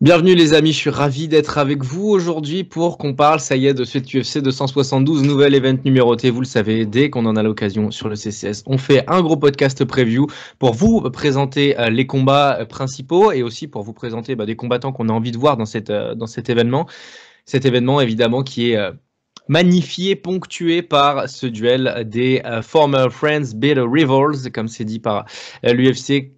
Bienvenue les amis, je suis ravi d'être avec vous aujourd'hui pour qu'on parle, ça y est, de cette UFC 272, nouvel event numéroté. Vous le savez, dès qu'on en a l'occasion sur le CCS, on fait un gros podcast preview pour vous présenter les combats principaux et aussi pour vous présenter des combattants qu'on a envie de voir dans cet événement. Cet événement évidemment qui est magnifié, ponctué par ce duel des former friends, bitter rivals, comme c'est dit par l'UFC,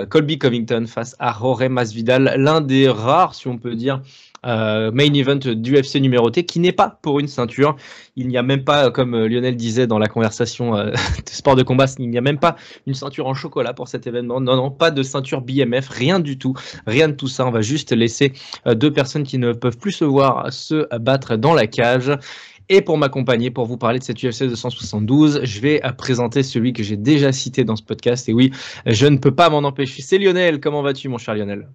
Colby Covington face à Jorge Masvidal, l'un des rares, si on peut dire, main event d'UFC numéroté, qui n'est pas pour une ceinture. Il n'y a même pas, comme Lionel disait dans la conversation de sport de combat, il n'y a même pas une ceinture en chocolat pour cet événement. Non, non, pas de ceinture BMF, rien du tout, rien de tout ça. On va juste laisser deux personnes qui ne peuvent plus se voir se battre dans la cage. Et pour m'accompagner, pour vous parler de cette UFC 272, je vais présenter celui que j'ai déjà cité dans ce podcast. Et oui, je ne peux pas m'en empêcher. C'est Lionel. Comment vas-tu, mon cher Lionel?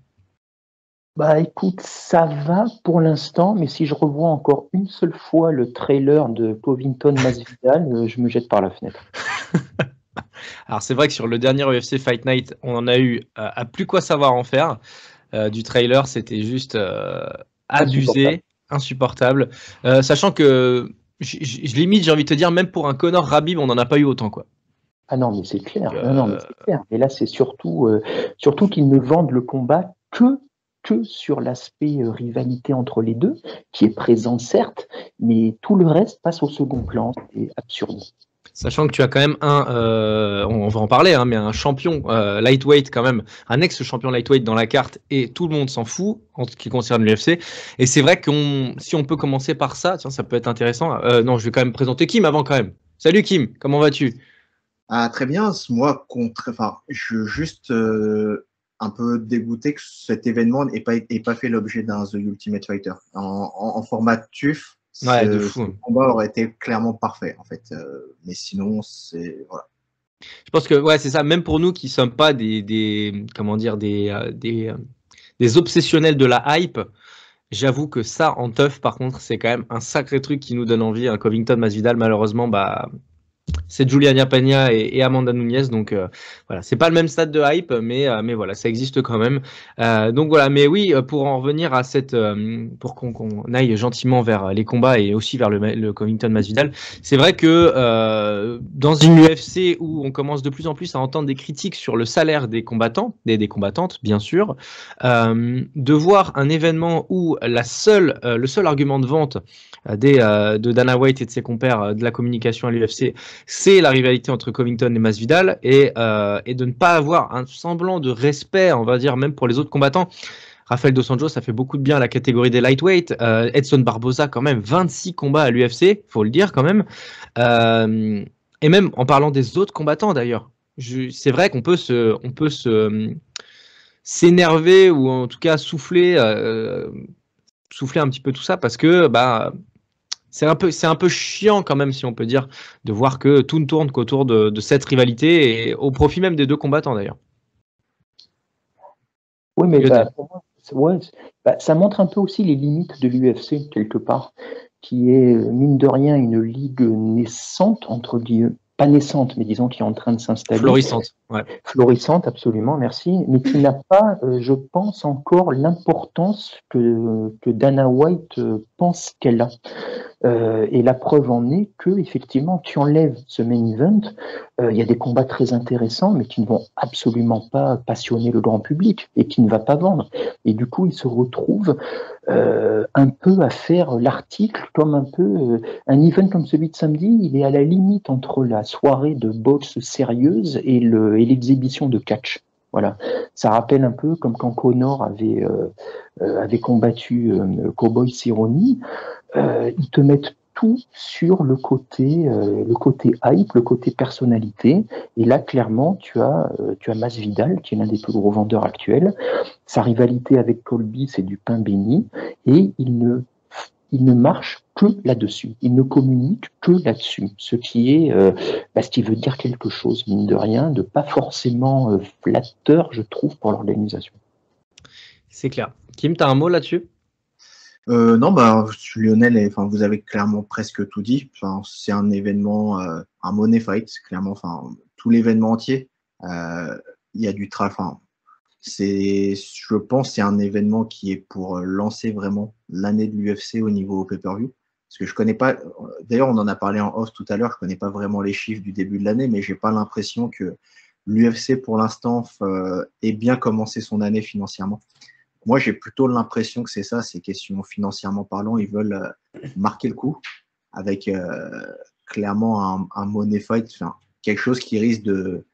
Bah écoute, ça va pour l'instant, mais si je revois encore une seule fois le trailer de Covington Masvidal, je me jette par la fenêtre. Alors c'est vrai que sur le dernier UFC Fight Night, on en a eu à plus quoi savoir en faire. Du trailer, c'était juste abusé, insupportable. Sachant que, limite, j'ai envie de te dire, même pour un Conor Khabib, on n'en a pas eu autant, quoi. Ah non, mais c'est clair. Non, mais c'est clair. Et là, c'est surtout qu'ils ne vendent le combat que sur l'aspect rivalité entre les deux, qui est présent certes, mais tout le reste passe au second plan. C'est absurde. Sachant que tu as quand même on va en parler, hein, mais un champion lightweight quand même, un ex-champion lightweight dans la carte et tout le monde s'en fout en ce qui concerne l'UFC. Et c'est vrai si on peut commencer par ça, tiens, ça peut être intéressant. Non, je vais quand même présenter Kim avant quand même. Salut Kim, comment vas-tu? Ah, très bien. Moi, je suis juste un peu dégoûté que cet événement n'ait pas fait l'objet d'un The Ultimate Fighter. En format TUF, Ouais, de fou. ce combat aurait été clairement parfait, en fait. Mais sinon, c'est voilà. Je pense que ouais, c'est ça. Même pour nous qui sommes pas comment dire des obsessionnels de la hype. J'avoue que ça, en teuf, par contre, c'est quand même un sacré truc qui nous donne envie. Un Covington Masvidal, malheureusement, c'est Juliana Pena et Amanda Nunes, donc voilà, c'est pas le même stade de hype, mais voilà, ça existe quand même. Donc voilà, mais oui, pour en revenir à pour qu'on aille gentiment vers les combats et aussi vers le Covington Masvidal, c'est vrai que dans une UFC où on commence de plus en plus à entendre des critiques sur le salaire des combattants, des combattantes, bien sûr, de voir un événement où le seul argument de vente de Dana White et de ses compères de la communication à l'UFC, c'est la rivalité entre Covington et Masvidal et de ne pas avoir un semblant de respect, on va dire, même pour les autres combattants. Rafael Dos Anjos, ça fait beaucoup de bien à la catégorie des lightweight. Edson Barboza, quand même, 26 combats à l'UFC, faut le dire quand même. Et même en parlant des autres combattants d'ailleurs, c'est vrai qu'on peut s'énerver ou en tout cas souffler un petit peu tout ça parce que c'est un peu chiant quand même, si on peut dire, de voir que tout ne tourne qu'autour de cette rivalité et au profit même des deux combattants d'ailleurs. Oui, mais pour moi, ça montre un peu aussi les limites de l'UFC quelque part, qui est mine de rien une ligue naissante entre guillemets, pas naissante, mais disons qui est en train de s'installer. Florissante, ouais. Florissante, absolument, merci, mais qui n'a pas, je pense, encore l'importance que Dana White pense qu'elle a. Et la preuve en est que, effectivement, tu enlèves ce main event, il y a des combats très intéressants, mais qui ne vont absolument pas passionner le grand public et qui ne va pas vendre. Et du coup, il se retrouve un peu à faire l'article comme un peu un event comme celui de samedi. Il est à la limite entre la soirée de boxe sérieuse et l'exhibition de catch. Voilà, ça rappelle un peu comme quand Conor avait combattu Cowboy Cerrone. Ils te mettent tout sur le côté hype, le côté personnalité. Et là, clairement, tu as Masvidal, qui est l'un des plus gros vendeurs actuels. Sa rivalité avec Colby, c'est du pain béni. Et il ne marche que là-dessus. Il ne communique que là-dessus. Ce qui veut dire quelque chose, mine de rien, de pas forcément flatteur, je trouve, pour l'organisation. C'est clair. Kim, tu as un mot là-dessus? Non, Lionel, vous avez clairement presque tout dit. C'est un événement, un money fight, clairement. Tout l'événement entier, il y a du travail. je pense, c'est un événement qui est pour lancer vraiment l'année de l'UFC au niveau pay-per-view. Parce que je connais pas, d'ailleurs, on en a parlé en off tout à l'heure, je connais pas vraiment les chiffres du début de l'année, mais j'ai pas l'impression que l'UFC, pour l'instant, ait bien commencé son année financièrement. Moi, j'ai plutôt l'impression que c'est ça, c'est question financièrement parlant, ils veulent marquer le coup avec clairement un money fight, enfin, quelque chose qui risque de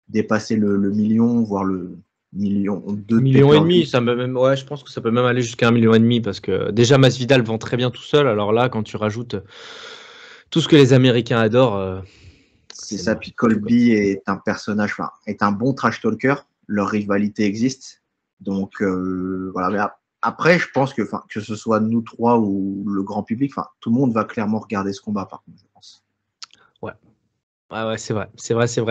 dépasser le million, voire le million, million et demi, ça même, ouais, je pense que ça peut même aller jusqu'à 1,5 million parce que déjà Masvidal vend très bien tout seul. Alors là, quand tu rajoutes tout ce que les Américains adorent, c'est ça. Puis Colby est un personnage, enfin, est un bon trash talker. Leur rivalité existe, donc voilà. Mais après, je pense que ce soit nous trois ou le grand public, tout le monde va clairement regarder ce combat. Par contre, je pense. Ouais. Ah ouais, c'est vrai.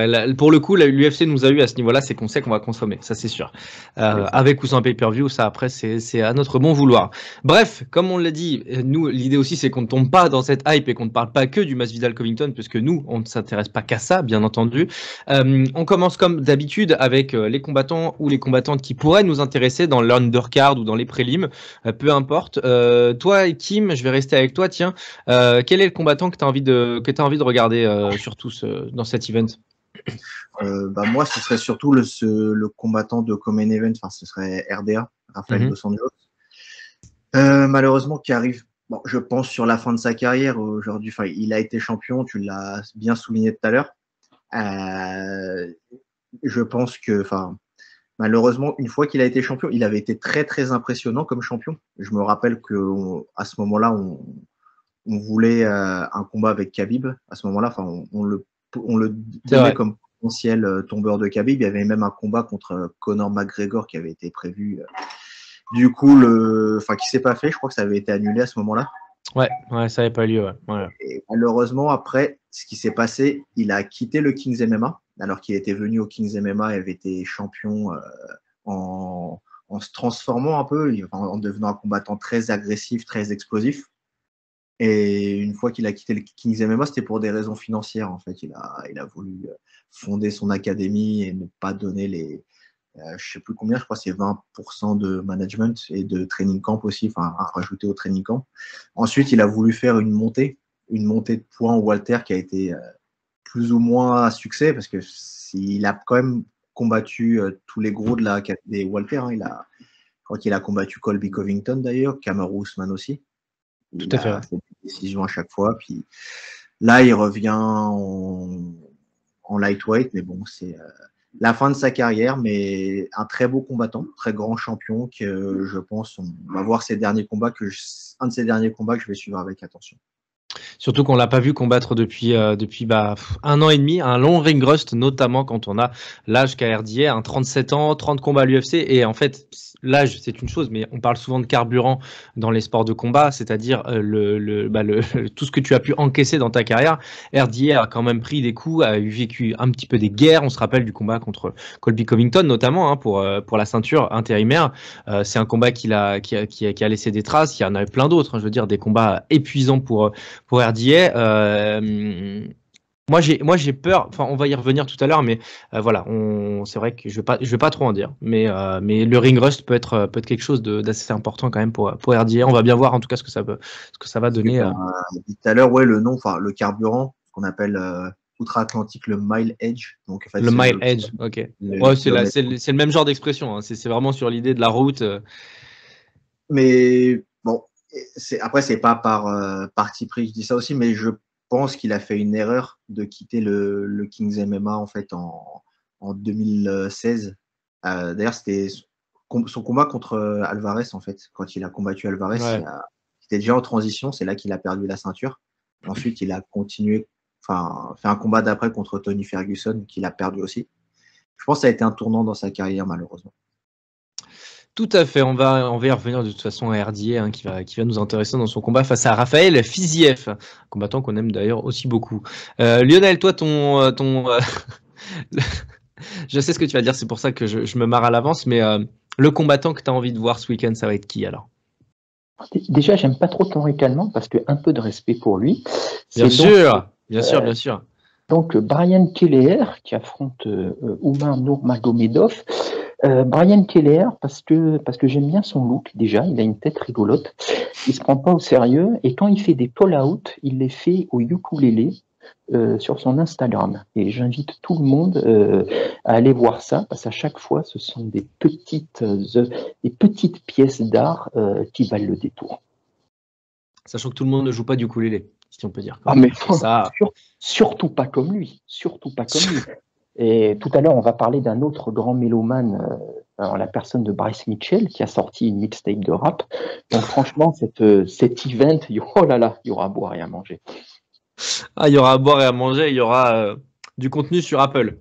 Là, pour le coup, l'UFC nous a eu à ce niveau-là, c'est qu'on sait qu'on va consommer, ça c'est sûr. Avec ou sans pay-per-view, ça après c'est à notre bon vouloir. Bref, comme on l'a dit, nous l'idée aussi c'est qu'on ne tombe pas dans cette hype et qu'on ne parle pas que du Masvidal Covington, puisque nous on ne s'intéresse pas qu'à ça, bien entendu. On commence comme d'habitude avec les combattants ou les combattantes qui pourraient nous intéresser dans l'undercard ou dans les prélims, peu importe. Toi, Kim, je vais rester avec toi. Tiens, quel est le combattant que tu as envie de regarder surtout dans cet event? Moi, ce serait surtout le combattant de Common Event, ce serait RDA, Rafael Dos Anjos. Malheureusement, qui arrive, je pense, sur la fin de sa carrière aujourd'hui. Il a été champion, tu l'as bien souligné tout à l'heure. Je pense que, malheureusement, une fois qu'il a été champion, il avait été très, très impressionnant comme champion. Je me rappelle qu'à ce moment-là, on voulait un combat avec Khabib. À ce moment-là, on le donnait comme potentiel tombeur de Khabib. Il y avait même un combat contre Conor McGregor qui avait été prévu. Du coup, qui s'est pas fait. Je crois que ça avait été annulé à ce moment-là. Ouais, ça n'avait pas eu lieu. Ouais. Et malheureusement, après, ce qui s'est passé, il a quitté le Kings MMA, alors qu'il était venu au Kings MMA et avait été champion en se transformant un peu, en devenant un combattant très agressif, très explosif. Et une fois qu'il a quitté le Kings MMA, c'était pour des raisons financières. En fait, il a voulu fonder son académie et ne pas donner les, je sais plus combien, je crois que c'est 20% de management et de training camp aussi, à rajouter au training camp. Ensuite, il a voulu faire une montée de points au Walter qui a été plus ou moins un succès parce que il a quand même combattu tous les gros des Walter. Je crois qu'il a combattu Colby Covington d'ailleurs, Kamaru Usman aussi. Tout à fait. Il a fait des décisions à chaque fois. Puis là, il revient en lightweight, mais bon, c'est la fin de sa carrière, mais un très beau combattant, très grand champion que je pense on va voir un de ses derniers combats que je vais suivre avec attention. Surtout qu'on l'a pas vu combattre depuis 1 an et demi, un long ring rust, notamment quand on a l'âge qu'a RDA, 37 ans, 30 combats à l'UFC. Et en fait, l'âge, c'est une chose, mais on parle souvent de carburant dans les sports de combat, c'est-à-dire tout ce que tu as pu encaisser dans ta carrière. RDA a quand même pris des coups, a vécu un petit peu des guerres. On se rappelle du combat contre Colby Covington, notamment pour la ceinture intérimaire. C'est un combat qui a laissé des traces. Il y en a eu plein d'autres. Je veux dire, des combats épuisants pour RDA. Moi j'ai peur, on va y revenir tout à l'heure, mais voilà, c'est vrai que je vais pas trop en dire, mais le ring rust peut être quelque chose d'assez important quand même pour RDA. On va bien voir en tout cas ce que ça va donner. Dit tout à l'heure, le nom, le carburant, ce qu'on appelle outre-Atlantique le mile edge. Donc, en fait, le mile edge, ok. C'est le même genre d'expression, hein. C'est vraiment sur l'idée de la route. Mais bon, après c'est pas par parti pris que je dis ça aussi, mais je pense qu'il a fait une erreur de quitter le Kings MMA en fait en 2016. D'ailleurs, c'était son combat contre Alvarez en fait. Quand il a combattu Alvarez, il était déjà en transition. C'est là qu'il a perdu la ceinture. Ensuite, il a continué, fait un combat d'après contre Tony Ferguson qu'il a perdu aussi. Je pense que ça a été un tournant dans sa carrière malheureusement. Tout à fait, on va y revenir de toute façon à RDA qui va nous intéresser dans son combat face à Raphaël Fiziev, combattant qu'on aime d'ailleurs aussi beaucoup. Lionel, toi, je sais ce que tu vas dire, c'est pour ça que je me marre à l'avance, mais le combattant que tu as envie de voir ce week-end, ça va être qui alors? Déjà, j'aime pas trop ton ricanement parce que un peu de respect pour lui. Bien sûr. Donc, Brian Kelleher qui affronte Umar Nurmagomedov. Brian Keller, parce que j'aime bien son look déjà, il a une tête rigolote, il se prend pas au sérieux, et quand il fait des call-out, il les fait au ukulélé sur son Instagram. Et j'invite tout le monde à aller voir ça, parce qu'à chaque fois, ce sont des petites pièces d'art qui valent le détour. Sachant que tout le monde ne joue pas du ukulélé, si on peut dire. Ah mais ça... surtout pas comme lui, surtout pas comme lui. Et tout à l'heure, on va parler d'un autre grand mélomane, en la personne de Bryce Mitchell, qui a sorti une mixtape de rap. Donc franchement, cet event, oh là là, il y aura à boire et à manger. Ah, il y aura à boire et à manger, il y aura du contenu sur Apple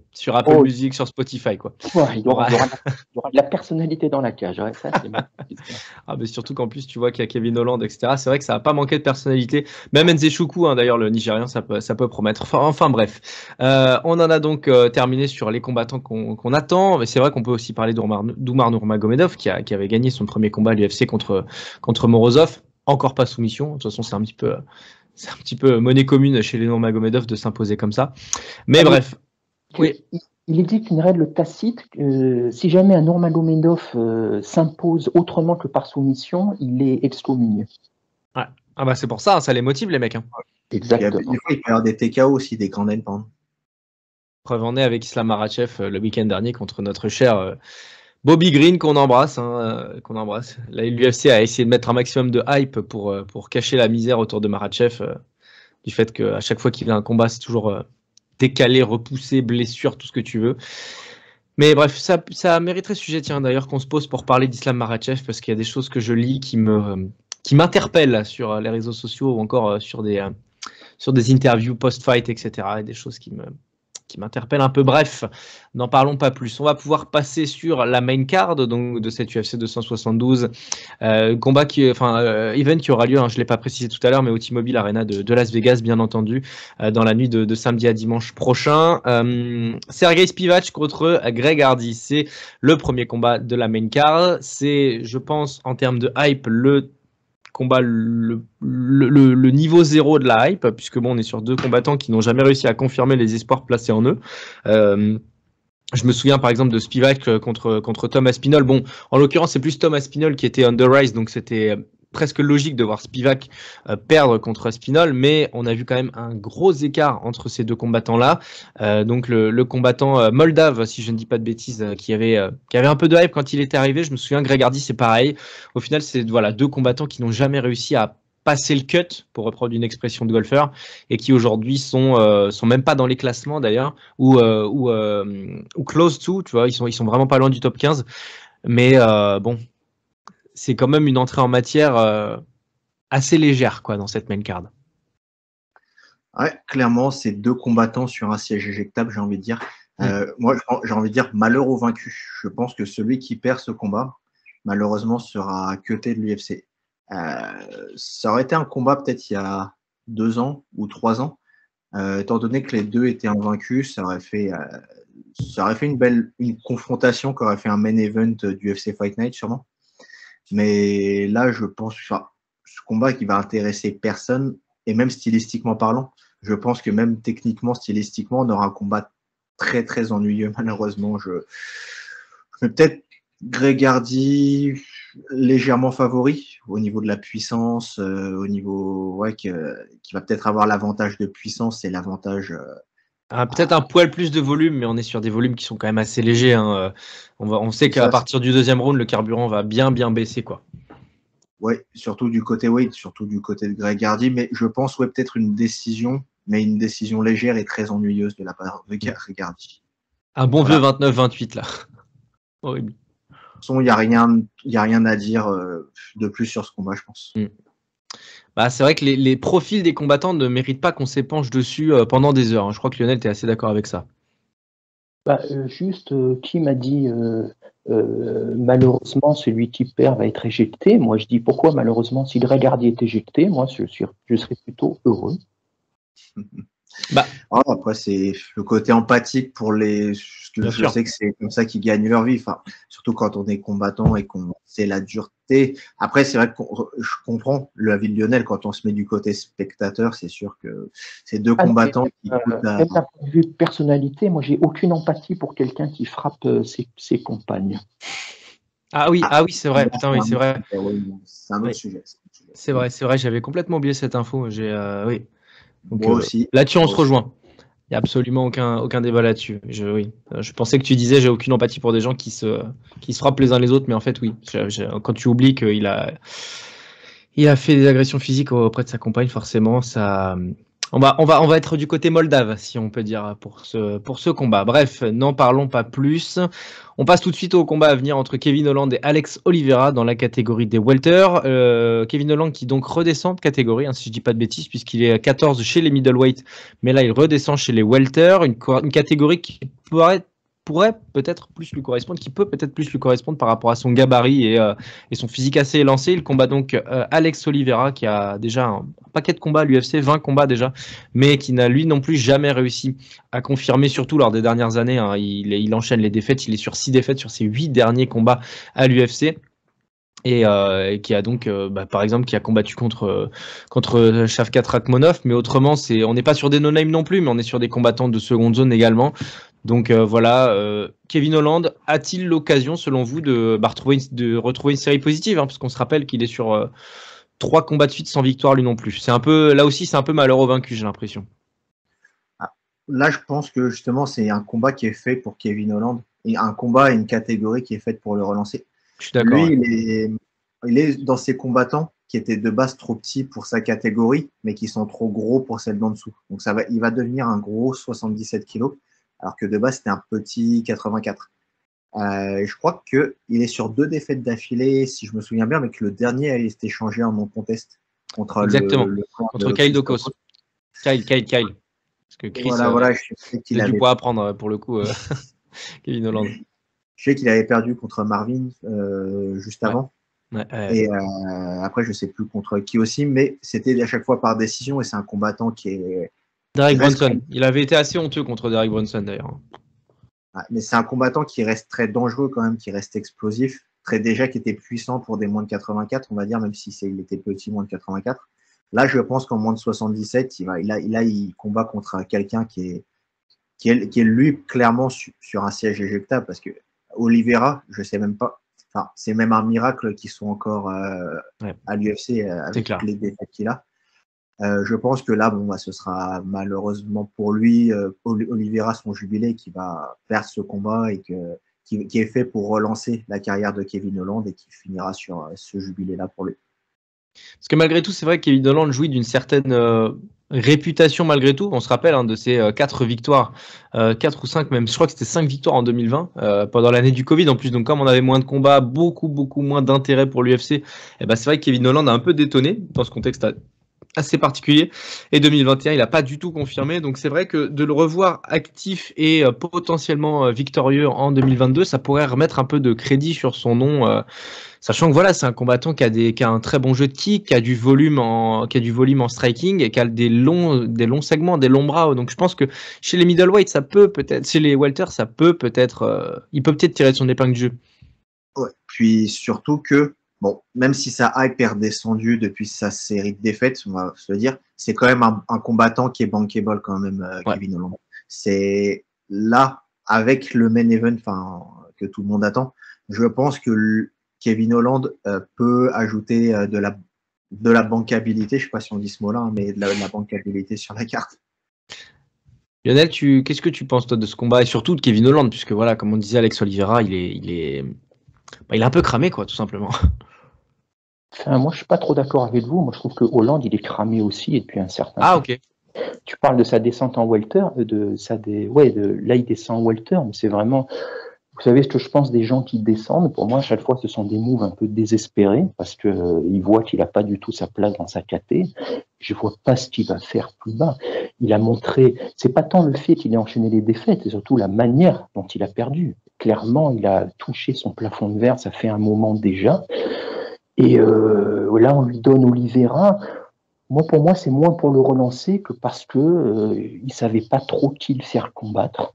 Music, sur Spotify, quoi. Ouais, il y aura de la personnalité dans la cage. Ouais, ça, c'est ah, mais surtout qu'en plus, tu vois qu'il y a Kevin Holland, etc. C'est vrai que ça n'a pas manqué de personnalité. Même Nzechukwu, d'ailleurs, le Nigérian, ça peut promettre. Enfin bref. On en a donc terminé sur les combattants qu'on attend. Mais c'est vrai qu'on peut aussi parler d'Oumar Nurmagomedov, qui avait gagné son premier combat à l'UFC contre Morozov. Encore pas soumission. De toute façon, c'est un petit peu monnaie commune chez les Nurmagomedov de s'imposer comme ça. Mais bref. Oui. Il est dit qu'une règle tacite, si jamais un Nurmagomedov s'impose autrement que par soumission, il est excommunié. Ouais. Ah bah c'est pour ça, ça les motive les mecs. Hein. Exactement. Des fois, il peut y avoir des TKO aussi, des grands endpoints. Preuve en est avec Islam Makhachev le week-end dernier contre notre cher Bobby Green qu'on embrasse. Qu'on embrasse. Là, l'UFC a essayé de mettre un maximum de hype pour cacher la misère autour de Makhachev, du fait qu'à chaque fois qu'il a un combat, c'est toujours décalé, repoussé, blessure, tout ce que tu veux. Mais bref, ça mériterait sujet, tiens, d'ailleurs, qu'on se pose pour parler d'Islam Makhachev, parce qu'il y a des choses que je lis qui m'interpellent sur les réseaux sociaux ou encore sur des interviews post-fight, etc. Et des choses qui m'interpellent un peu. Bref, n'en parlons pas plus. On va pouvoir passer sur la main card donc, de cette UFC 272. Event qui aura lieu, je ne l'ai pas précisé tout à l'heure, mais au T-Mobile Arena de Las Vegas, bien entendu, dans la nuit de samedi à dimanche prochain. Sergey Spivak contre Greg Hardy. C'est le premier combat de la main card. C'est, je pense, en termes de hype, le combat le niveau 0 de la hype, puisque bon, on est sur deux combattants qui n'ont jamais réussi à confirmer les espoirs placés en eux. Je me souviens par exemple de Spivak contre Tom Aspinall. Bon, en l'occurrence, c'est plus Tom Aspinall qui était on the rise, donc c'était presque logique de voir Spivak perdre contre Aspinall, mais on a vu quand même un gros écart entre ces deux combattants-là. Donc le combattant moldave, si je ne dis pas de bêtises, qui avait un peu de hype quand il était arrivé. Je me souviens, Greg Hardy, c'est pareil. Au final, c'est deux combattants qui n'ont jamais réussi à passer le cut, pour reprendre une expression de golfeur, et qui aujourd'hui sont même pas dans les classements d'ailleurs, ou close to, tu vois, ils sont vraiment pas loin du top 15. Mais bon, c'est quand même une entrée en matière assez légère quoi, dans cette main card. Ouais, clairement, c'est deux combattants sur un siège éjectable, j'ai envie de dire. Moi, j'ai envie de dire malheur au vaincu. Je pense que celui qui perd ce combat, malheureusement, sera cuté de l'UFC. Ça aurait été un combat peut-être il y a 2 ans ou 3 ans. Étant donné que les deux étaient invaincus, ça aurait fait une confrontation qui aurait fait un main event du UFC Fight Night sûrement. Mais là, je pense ce combat qui va intéresser personne, et même stylistiquement parlant, je pense que même techniquement, stylistiquement, on aura un combat très très ennuyeux malheureusement. Je mets peut-être Greg Hardy légèrement favori au niveau de la puissance, au niveau qui va peut-être avoir l'avantage de puissance et l'avantage. Peut-être un poil plus de volume, mais on est sur des volumes qui sont quand même assez légers. Hein. On sait qu'à partir du deuxième round, le carburant va bien baisser, quoi. Oui, surtout du côté de Greg Hardy, mais je pense peut-être une décision, mais une décision légère et très ennuyeuse de la part de Greg Hardy. Un bon vieux 29-28 là. Horrible. De toute façon, il n'y a rien à dire de plus sur ce combat, je pense. Bah, c'est vrai que les profils des combattants ne méritent pas qu'on s'épanche dessus pendant des heures. Hein. Je crois que Lionel, tu es assez d'accord avec ça. Qui m'a dit malheureusement celui qui perd va être éjecté. Moi je dis pourquoi malheureusement, si Greg Hardy est éjecté, moi je serais plutôt heureux. Après, c'est le côté empathique pour les. Je sais que c'est comme ça qu'ils gagnent leur vie. Enfin, surtout quand on est combattant et qu'on sait la dureté. Après, c'est vrai que je comprends la ville de Lionel quand on se met du côté spectateur. C'est sûr que c'est deux combattants qui coûtent. Même d'un point de vue de personnalité, moi, j'ai aucune empathie pour quelqu'un qui frappe ses compagnes. Ah oui, c'est vrai. Putain, oui, c'est vrai. C'est un autre sujet. C'est vrai. J'avais complètement oublié cette info. Oui. Donc, moi aussi. Là-dessus, on se rejoint. Il n'y a absolument aucun débat là-dessus. Je pensais que tu disais j'ai aucune empathie pour des gens qui se frappent les uns les autres, mais en fait, oui. Quand tu oublies qu'il a fait des agressions physiques auprès de sa compagne, forcément, ça. On va être du côté moldave, si on peut dire, pour ce combat. Bref, n'en parlons pas plus. On passe tout de suite au combat à venir entre Kevin Holland et Alex Oliveira dans la catégorie des welter. Kevin Holland qui donc redescend de catégorie, si je dis pas de bêtises, puisqu'il est à 14 chez les middleweight, mais là il redescend chez les welter, une catégorie qui pourrait peut-être plus lui correspondre, qui peut peut-être plus lui correspondre par rapport à son gabarit et son physique assez élancé. Il combat donc Alex Oliveira qui a déjà un paquet de combats à l'UFC, 20 combats déjà, mais qui n'a lui non plus jamais réussi à confirmer, surtout lors des dernières années. Il enchaîne les défaites, il est sur 6 défaites sur ses 8 derniers combats à l'UFC. Et qui a donc, par exemple, qui a combattu contre Shavkat Rakhmonov, mais autrement, on n'est pas sur des no-name non plus, mais on est sur des combattants de seconde zone également. Donc voilà, Kevin Holland a-t-il l'occasion, selon vous, de retrouver une série positive, parce qu'on se rappelle qu'il est sur 3 combats de suite sans victoire lui non plus. Là aussi, c'est un peu malheureux vaincu, j'ai l'impression. Là, je pense que justement, c'est un combat qui est fait pour Kevin Holland, et un combat et une catégorie qui est faite pour le relancer. Je suis d'accord. Lui, il est dans ces combattants qui étaient de base trop petits pour sa catégorie, mais qui sont trop gros pour celle d'en dessous. Donc il va devenir un gros 77 kilos, alors que de base c'était un petit 84. Je crois qu'il est sur 2 défaites d'affilée, si je me souviens bien, mais que le dernier a été changé en non-contest contre contre Kyle Dokos. Kyle. Parce que Chris, voilà, je sais qu'il avait du poids à prendre pour le coup, Kevin Holland. Je sais qu'il avait perdu contre Marvin juste avant. Et après, je ne sais plus contre qui aussi, mais c'était à chaque fois par décision et c'est un combattant qui est. Derek Brunson. Il avait été assez honteux contre Derek Brunson d'ailleurs. Mais c'est un combattant qui reste très dangereux quand même, qui reste explosif, déjà qui était puissant pour des moins de 84, on va dire, même si il était petit, moins de 84. Là, je pense qu'en moins de 77, il combat contre quelqu'un qui est lui clairement sur un siège éjectable, parce que Oliveira, je sais même pas. Enfin, c'est même un miracle qu'ils sont encore à l'UFC avec les défaites qu'il a. Je pense que là, ce sera malheureusement pour lui, Oliveira, son jubilé, qui va perdre ce combat et qui est fait pour relancer la carrière de Kevin Holland et qui finira sur ce jubilé-là pour lui. Parce que malgré tout, c'est vrai que Kevin Holland jouit d'une certaine réputation malgré tout. On se rappelle de ses 4 victoires, 4 ou 5 même, je crois que c'était 5 victoires en 2020, pendant l'année du Covid en plus. Donc comme on avait moins de combats, beaucoup moins d'intérêt pour l'UFC, c'est vrai que Kevin Holland a un peu détonné dans ce contexte assez particulier. Et 2021, il n'a pas du tout confirmé. Donc c'est vrai que de le revoir actif et potentiellement victorieux en 2022, ça pourrait remettre un peu de crédit sur son nom. Sachant que voilà, c'est un combattant qui a un très bon jeu de kick, qui a du volume en striking et qui a des longs segments, des longs bras. Donc je pense que chez les middleweight, ça peut peut-être, chez les welter, ça peut peut-être, il peut peut-être tirer de son épingle du jeu. Ouais. Puis surtout que même si sa hype est redescendue depuis sa série de défaites, on va se le dire, c'est quand même un combattant qui est bankable quand même, Kevin Holland. C'est là, avec le main event que tout le monde attend, je pense que Kevin Holland peut ajouter de la bankabilité, je ne sais pas si on dit ce mot-là, mais de la bankabilité sur la carte. Lionel, qu'est-ce que tu penses toi de ce combat et surtout de Kevin Holland, puisque voilà, comme on disait, Alex Oliveira, il est un peu cramé, quoi, tout simplement. Moi, je suis pas trop d'accord avec vous. Moi, je trouve que Holland, il est cramé aussi et depuis un certain temps. Ah, ok. Tu parles de sa descente en welter, là, il descend en welter, mais c'est vraiment. Vous savez ce que je pense des gens qui descendent? Pour moi, à chaque fois, ce sont des moves un peu désespérés parce qu'ils voient qu'il n'a pas du tout sa place dans sa caté. Je ne vois pas ce qu'il va faire plus bas. Il a montré, c'est pas tant le fait qu'il ait enchaîné les défaites, c'est surtout la manière dont il a perdu. Clairement, il a touché son plafond de verre, ça fait un moment déjà. Et là, on lui donne Oliveira. Pour moi, c'est moins pour le relancer que parce que il savait pas trop qui le faire combattre.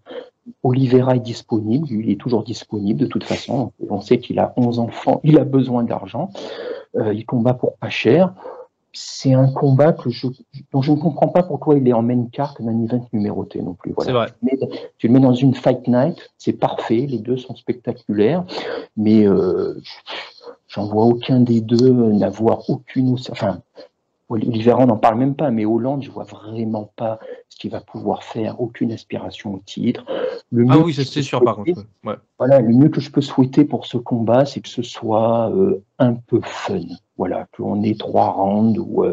Oliveira est disponible, il est toujours disponible de toute façon. On sait qu'il a 11 enfants, il a besoin d'argent. Il combat pour pas cher. C'est un combat dont je ne comprends pas pourquoi il est en main card d'un event numéroté non plus. Voilà. C'est vrai. Tu le mets dans une fight night, c'est parfait, les deux sont spectaculaires, mais j'en vois aucun des deux n'avoir aucune... Enfin, Oliveira, on n'en parle même pas, mais Hollande, je vois vraiment pas ce qu'il va pouvoir faire, aucune aspiration au titre. Oui, ça c'est sûr par contre. Ouais. Voilà, le mieux que je peux souhaiter pour ce combat, c'est que ce soit un peu fun. Voilà, qu'on ait 3 rounds où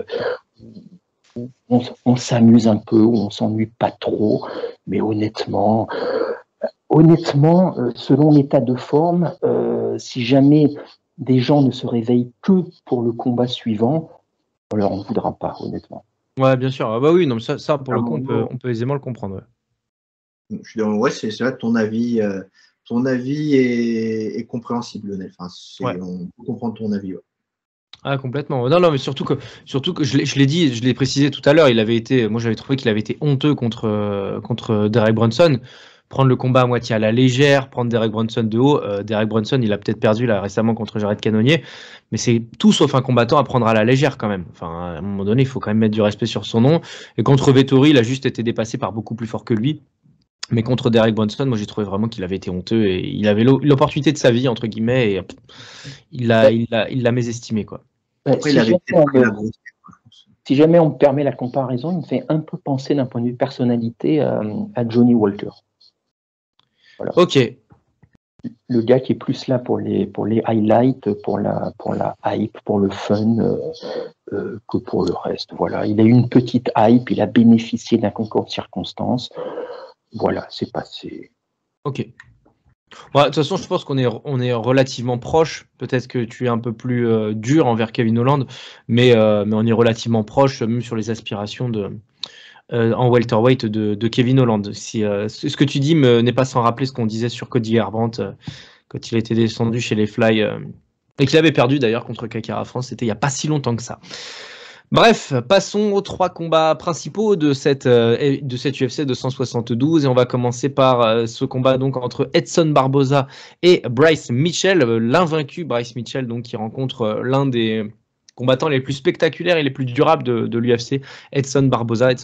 on s'amuse un peu, où on s'ennuie pas trop, mais honnêtement, selon l'état de forme, si jamais des gens ne se réveillent que pour le combat suivant, alors on ne voudra pas, honnêtement. Ouais, bien sûr. Ah bah oui, non, ça pour le coup, on peut aisément le comprendre. Ouais, c'est vrai, ton avis est compréhensible, Lionel. Enfin, on peut comprendre ton avis. Ouais. Ah, complètement. Non, mais surtout que je l'ai dit, je l'ai précisé tout à l'heure, moi j'avais trouvé qu'il avait été honteux contre Derek Brunson. Prendre le combat à moitié à la légère, prendre Derek Brunson de haut. Derek Brunson, il a peut-être perdu là récemment contre Jared Cannonier, mais c'est tout sauf un combattant à prendre à la légère quand même. Enfin, à un moment donné, il faut quand même mettre du respect sur son nom. Et contre Vettori, il a juste été dépassé par beaucoup plus fort que lui. Mais contre Derek Brunson, moi j'ai trouvé vraiment qu'il avait été honteux et il avait l'opportunité de sa vie entre guillemets et il l'a mésestimé quoi. Après, si jamais on me permet la comparaison, il me fait un peu penser d'un point de vue personnalité à Johnny Walker. Voilà. Ok. Le gars qui est plus là pour les highlights, pour la hype, pour le fun, que pour le reste. Voilà. Il a eu une petite hype, il a bénéficié d'un concours de circonstances. Voilà, c'est passé. Ok. Ouais, de toute façon, je pense qu'on est relativement proche. Peut-être que tu es un peu plus dur envers Kevin Holland, mais on est relativement proche, même sur les aspirations en welterweight de Kevin Holland. Si ce que tu dis n'est pas sans rappeler ce qu'on disait sur Cody Garbrandt quand il était descendu chez les Fly et qu'il avait perdu d'ailleurs contre Kakara France. C'était il n'y a pas si longtemps que ça. Bref, passons aux 3 combats principaux de cette UFC 272 et on va commencer par ce combat donc entre Edson Barboza et Bryce Mitchell, l'invaincu Bryce Mitchell donc qui rencontre l'un des combattants les plus spectaculaires et les plus durables de l'UFC, Edson Barboza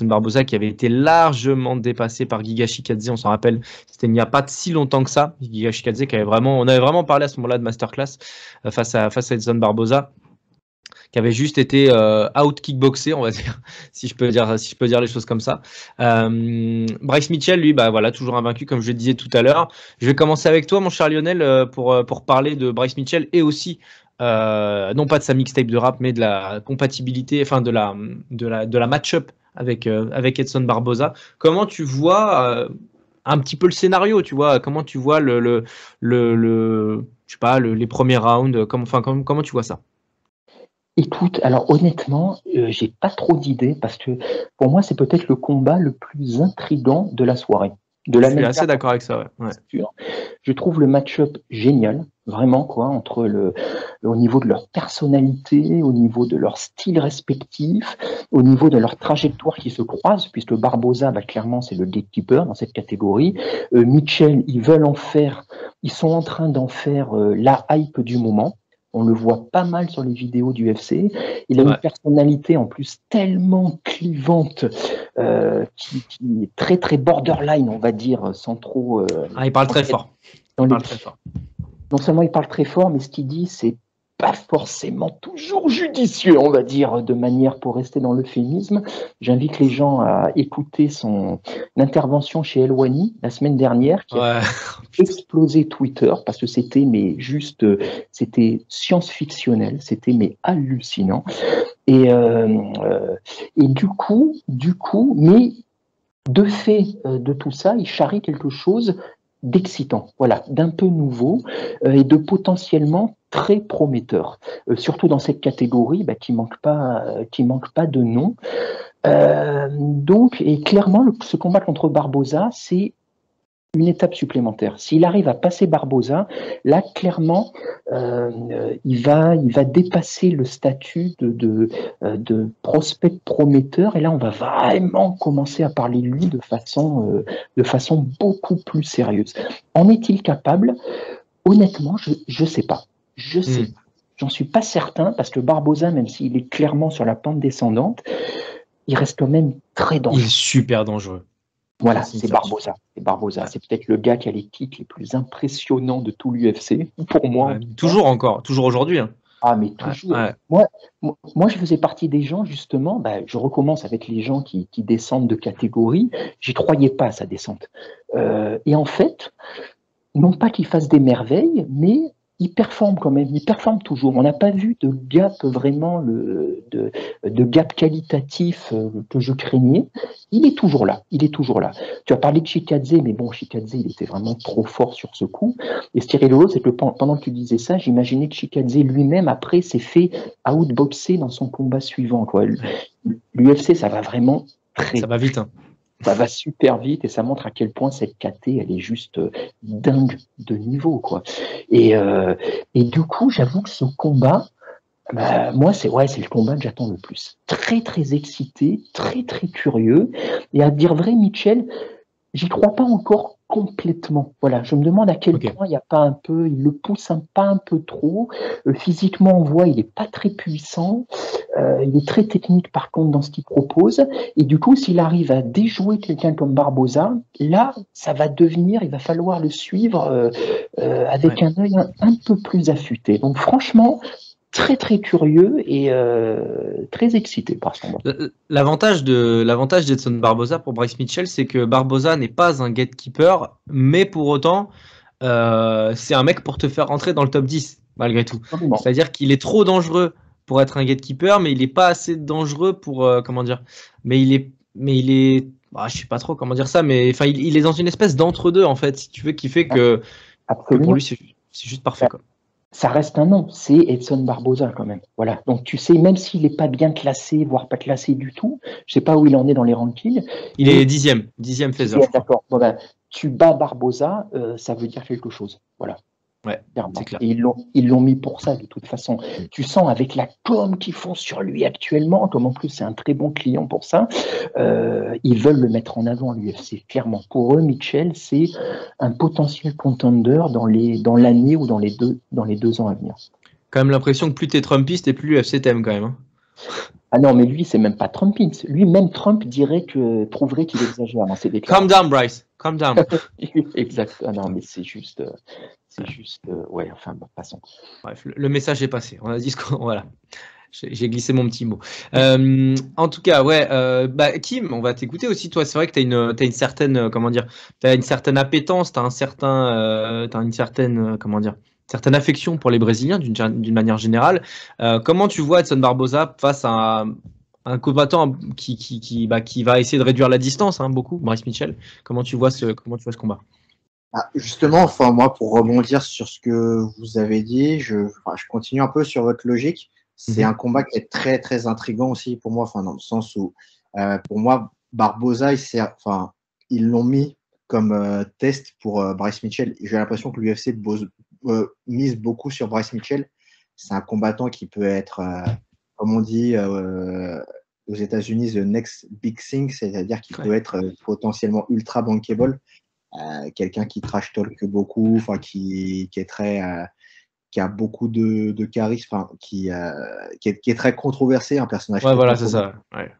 qui avait été largement dépassé par Giga Chikadze, on s'en rappelle, c'était il n'y a pas si longtemps que ça, Giga Chikadze on avait vraiment parlé à ce moment-là de masterclass face à Edson Barboza, qui avait juste été out kickboxé, on va dire, si je peux dire les choses comme ça. Bryce Mitchell, lui, voilà, toujours invaincu, comme je le disais tout à l'heure. Je vais commencer avec toi, mon cher Lionel, pour parler de Bryce Mitchell et aussi non pas de sa mixtape de rap, mais de la compatibilité, enfin de la match-up avec Edson Barboza. Comment tu vois un petit peu le scénario, tu vois, comment tu vois les premiers rounds, comment tu vois ça? Écoute, alors honnêtement, j'ai pas trop d'idées parce que pour moi, c'est peut-être le combat le plus intriguant de la soirée. Je suis assez d'accord avec ça, ouais. Je trouve le match-up génial, vraiment, quoi, au niveau de leur personnalité, au niveau de leur style respectif, au niveau de leur trajectoire qui se croisent, puisque Barboza, clairement, c'est le gatekeeper dans cette catégorie. Mitchell, ils sont en train d'en faire la hype du moment. On le voit pas mal sur les vidéos du UFC. Il a une personnalité en plus tellement clivante, qui est très très borderline, on va dire, sans trop. Il parle très fort. Non seulement il parle très fort, mais ce qu'il dit, c'est pas forcément toujours judicieux, on va dire, de manière pour rester dans l'euphémisme. J'invite les gens à écouter son intervention chez El Wani la semaine dernière, qui a explosé Twitter, parce que c'était science-fictionnel, c'était hallucinant. Et du coup, mais de fait de tout ça, il charrie quelque chose d'excitant, voilà, d'un peu nouveau et de potentiellement très prometteur, surtout dans cette catégorie qui manque pas de nom. Donc, et clairement, ce combat contre Barboza, c'est une étape supplémentaire. S'il arrive à passer Barbosa, là, clairement, il va dépasser le statut de prospect prometteur. Et là, on va vraiment commencer à parler de lui de façon beaucoup plus sérieuse. En est-il capable? Honnêtement, je sais pas. Je sais. J'en suis pas certain parce que Barbosa, même s'il est clairement sur la pente descendante, il reste quand même très dangereux. Il est super dangereux. Voilà, c'est Barbosa. C'est peut-être le gars qui a les kicks les plus impressionnants de tout l'UFC, pour moi. Toujours aujourd'hui. Hein. Ah, mais toujours. Moi, je faisais partie des gens, justement, je recommence avec les gens qui descendent de catégorie. J'y croyais pas à sa descente. Et en fait, non pas qu'il fasse des merveilles, mais il performe quand même, il performe toujours. On n'a pas vu de gap vraiment, de gap qualitatif que je craignais. Il est toujours là, Tu as parlé de Chikadze, mais bon, Chikadze, il était vraiment trop fort sur ce coup. Et ce qui est rigolo, c'est que pendant que tu disais ça, j'imaginais que Chikadze lui-même, après, s'est fait outboxer dans son combat suivant. L'UFC, ça va vraiment ça va vite, hein. Ça va super vite et ça montre à quel point cette KT, elle est juste dingue de niveau, quoi. Et du coup, j'avoue que ce combat, moi, c'est le combat que j'attends le plus. Très, très excité, très, très curieux. Et à dire vrai, Mitchell, j'y crois pas encore complètement. Voilà, je me demande à quel point il y a pas un peu, il le pousse pas un peu trop. Physiquement, on voit, il est pas très puissant. Il est très technique par contre dans ce qu'il propose. Et du coup, s'il arrive à déjouer quelqu'un comme Barbosa, là, ça va devenir, il va falloir le suivre avec un œil un peu plus affûté. Donc franchement, très très curieux et très excité par ce moment. L'avantage d'Edson Barbosa pour Bryce Mitchell, c'est que Barbosa n'est pas un gatekeeper, mais pour autant, c'est un mec pour te faire rentrer dans le top 10, malgré tout. C'est-à-dire qu'il est trop dangereux pour être un gatekeeper, mais il n'est pas assez dangereux pour, mais il est, je sais pas trop comment dire ça, mais enfin, il est dans une espèce d'entre-deux, en fait, si tu veux, qui fait que pour lui, c'est juste parfait, quoi. Ça reste un nom, c'est Edson Barbosa quand même. Voilà. Donc tu sais, même s'il n'est pas bien classé, voire pas classé du tout, je sais pas où il en est dans les rankings. Il est dixième phaser. D'accord. Bon, tu bats Barbosa, ça veut dire quelque chose. Voilà. Ouais, c'est clair. Et ils l'ont mis pour ça de toute façon. Tu sens avec la com qu'ils font sur lui actuellement, comme en plus c'est un très bon client pour ça, ils veulent le mettre en avant l'UFC. Clairement, pour eux, Mitchell, c'est un potentiel contender dans l'année ou dans les 2 ans à venir. Quand même l'impression que plus t'es Trumpiste et plus l'UFC t'aime quand même. Hein. Ah non, mais lui, c'est même pas Trumpiste. Lui, même Trump trouverait qu'il exagère dans ses déclarations. Calm down, Bryce. Calm down. Exact. Ah non, mais c'est juste. Passons. Bref, le message est passé. On a dit voilà. J'ai glissé mon petit mot. En tout cas, Kim, on va t'écouter aussi. Toi, c'est vrai que tu as une certaine, t'as une certaine appétence, t'as une certaine affection pour les Brésiliens d'une manière générale. Comment tu vois Edson Barbosa face à un combattant qui va essayer de réduire la distance, beaucoup, Bryce Mitchell. Comment tu vois ce combat? Justement, moi, pour rebondir sur ce que vous avez dit, je continue un peu sur votre logique. C'est un combat qui est très, très intriguant aussi pour moi, dans le sens où, pour moi, Barbosa, ils l'ont mis comme test pour Bryce Mitchell. J'ai l'impression que l'UFC mise beaucoup sur Bryce Mitchell. C'est un combattant qui peut être, comme on dit aux États-Unis, the next big thing, c'est-à-dire qu'il peut être potentiellement ultra bankable. Quelqu'un qui trash talk beaucoup, qui est très, qui a beaucoup de charisme, qui est très controversé, un personnage. Ouais, voilà, c'est ça. Ouais.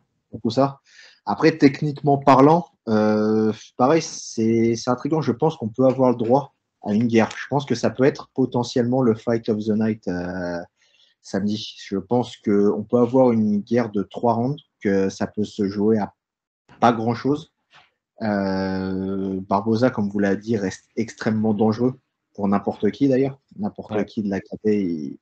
Tout ça. Après, techniquement parlant, pareil, c'est intriguant. Je pense qu'on peut avoir le droit à une guerre. Je pense que ça peut être potentiellement le fight of the night samedi. Je pense qu'on peut avoir une guerre de 3 rounds, que ça peut se jouer à pas grand-chose. Barbosa, comme vous l'avez dit, reste extrêmement dangereux pour n'importe qui d'ailleurs, n'importe qui de la KT.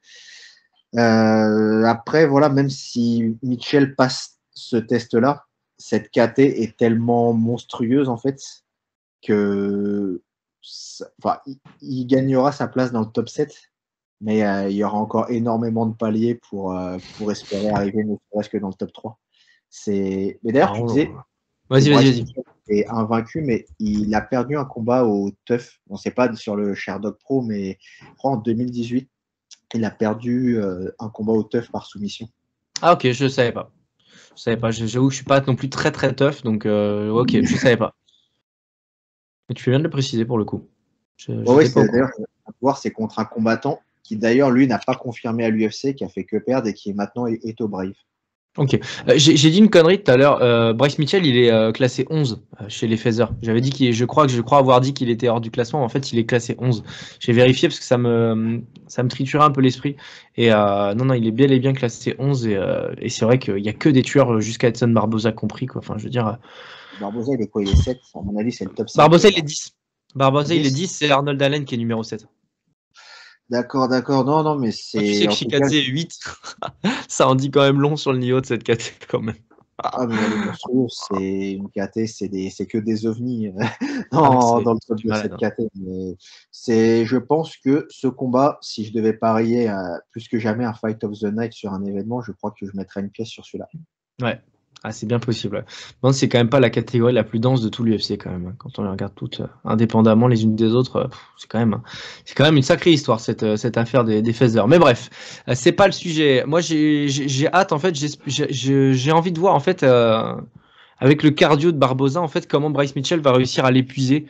Après, voilà, même si Mitchell passe ce test-là, cette KT est tellement monstrueuse en fait que il gagnera sa place dans le top 7, mais il y aura encore énormément de paliers pour espérer arriver ne serait-ce que dans le top 3. Mais d'ailleurs, tu disais. Vas-y. est invaincu, mais il a perdu un combat au TUF. On ne sait pas sur le Sherdog Pro, mais je crois en 2018, il a perdu un combat au TUF par soumission. Ah ok, je savais pas. Je savais pas. J'avoue que je suis pas non plus très très tough, donc ok, je savais pas. Mais tu fais bien de le préciser pour le coup. Oui, d'ailleurs, voir, c'est contre un combattant qui d'ailleurs lui n'a pas confirmé à l'UFC, qui a fait que perdre et qui maintenant est au Brave. Ok. J'ai dit une connerie tout à l'heure. Bryce Mitchell, il est classé 11 chez les Feather. J'avais dit je crois avoir dit qu'il était hors du classement. En fait, il est classé 11. J'ai vérifié parce que ça me triturait un peu l'esprit. Et non, il est bel et bien classé 11. Et c'est vrai qu'il n'y a que des tueurs jusqu'à Edson Barboza compris, quoi. Enfin, je veux dire. Barboza, il est quoi? Il est 7. À mon avis, c'est le top 5. Barboza, il est 10. Barboza, il est 10. C'est Arnold Allen qui est numéro 7. D'accord. Non, mais c'est. Tu sais que Shikadze est 8. Ça en dit quand même long sur le niveau de cette KT, quand même. Ah, mais elle est monstrueuse. C'est une KT, c'est que des ovnis dans le top de cette KT. Mais je pense que ce combat, si je devais parier plus que jamais un Fight of the Night sur un événement, je crois que je mettrais une pièce sur celui-là. Ouais. Ah, c'est bien possible. Bon, c'est quand même pas la catégorie la plus dense de tout l'UFC quand même. Quand on les regarde toutes indépendamment les unes des autres, c'est quand même une sacrée histoire cette affaire des Feather. Mais bref, c'est pas le sujet. Moi, j'ai hâte en fait. J'ai envie de voir en fait avec le cardio de Barboza en fait comment Bryce Mitchell va réussir à l'épuiser.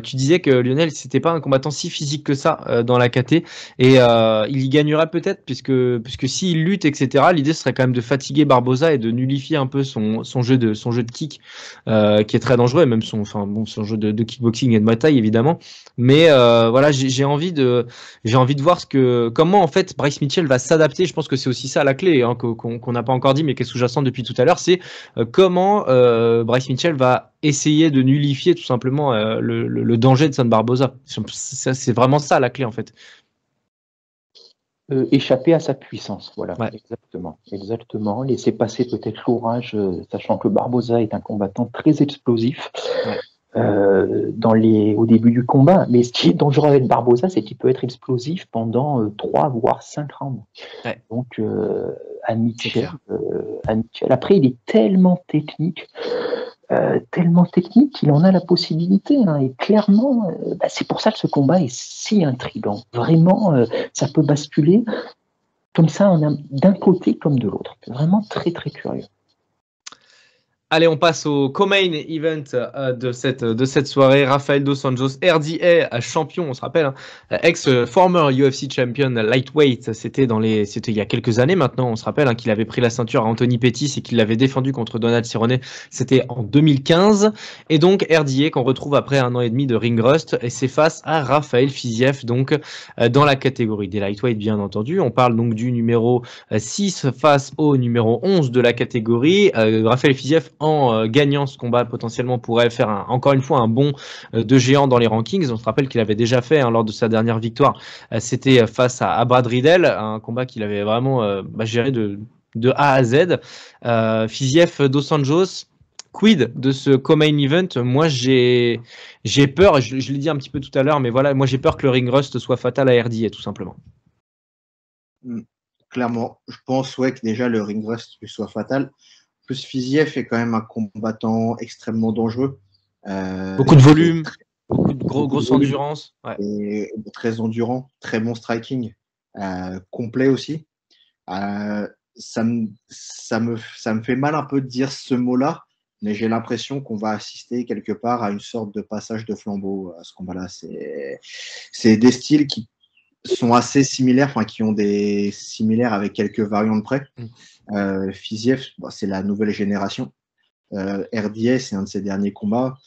Tu disais que Lionel c'était pas un combattant si physique que ça dans la KT et il y gagnerait peut-être puisque s'il lutte etc. L'idée serait quand même de fatiguer Barboza et de nullifier un peu son jeu de kick qui est très dangereux et même son jeu de kickboxing et de Muay Thai évidemment. Mais voilà j'ai envie de voir comment en fait Bryce Mitchell va s'adapter. Je pense que c'est aussi ça la clé hein, qu'on n'a pas encore dit mais qui est sous-jacent depuis tout à l'heure, c'est comment Bryce Mitchell va essayer de nullifier tout simplement le danger de Son Barboza. C'est vraiment ça la clé en fait. Échapper à sa puissance, voilà, ouais. Exactement. Laisser passer peut-être l'orage, sachant que Barboza est un combattant très explosif au début du combat. Mais ce qui est dangereux avec Barboza, c'est qu'il peut être explosif pendant 3 voire 5 rounds. Ouais. Donc à Mitchell, après il est tellement technique qu'il en a la possibilité. Hein, et clairement, c'est pour ça que ce combat est si intriguant. Vraiment, ça peut basculer comme ça, d'un côté comme de l'autre. Vraiment très, très curieux. Allez, on passe au co-main event de cette soirée. Rafael Dos Anjos, RDA, champion, on se rappelle, hein, ex-former UFC champion lightweight. C'était il y a quelques années maintenant, on se rappelle, hein, qu'il avait pris la ceinture à Anthony Pettis et qu'il l'avait défendu contre Donald Cerrone. C'était en 2015. Et donc, RDA qu'on retrouve après 1 an et demi de ring rust et c'est face à Rafael Fiziev, donc dans la catégorie des lightweight, bien entendu. On parle donc du numéro 6 face au numéro 11 de la catégorie. Rafael Fiziev en gagnant ce combat potentiellement pourrait faire encore une fois un bond de géant dans les rankings. On se rappelle qu'il avait déjà fait lors de sa dernière victoire, c'était face à Brad Riddell, un combat qu'il avait vraiment géré de A à Z. Fiziev, Dos Anjos, quid de ce co-main event? Moi j'ai peur, je l'ai dit un petit peu tout à l'heure, mais voilà, moi j'ai peur que le ring rust soit fatal à RDA tout simplement. Clairement, je pense que déjà le ring rust soit fatal. Plus Fiziev est quand même un combattant extrêmement dangereux. Beaucoup de volume, beaucoup de grosse endurance. Ouais. Et très endurant, très bon striking, complet aussi. Ça me fait mal un peu de dire ce mot-là, mais j'ai l'impression qu'on va assister quelque part à une sorte de passage de flambeau à ce combat-là. C'est des styles qui sont assez similaires, enfin qui ont des similaires avec quelques variantes près. Fiziev, c'est la nouvelle génération. RDA, c'est un de ses derniers combats.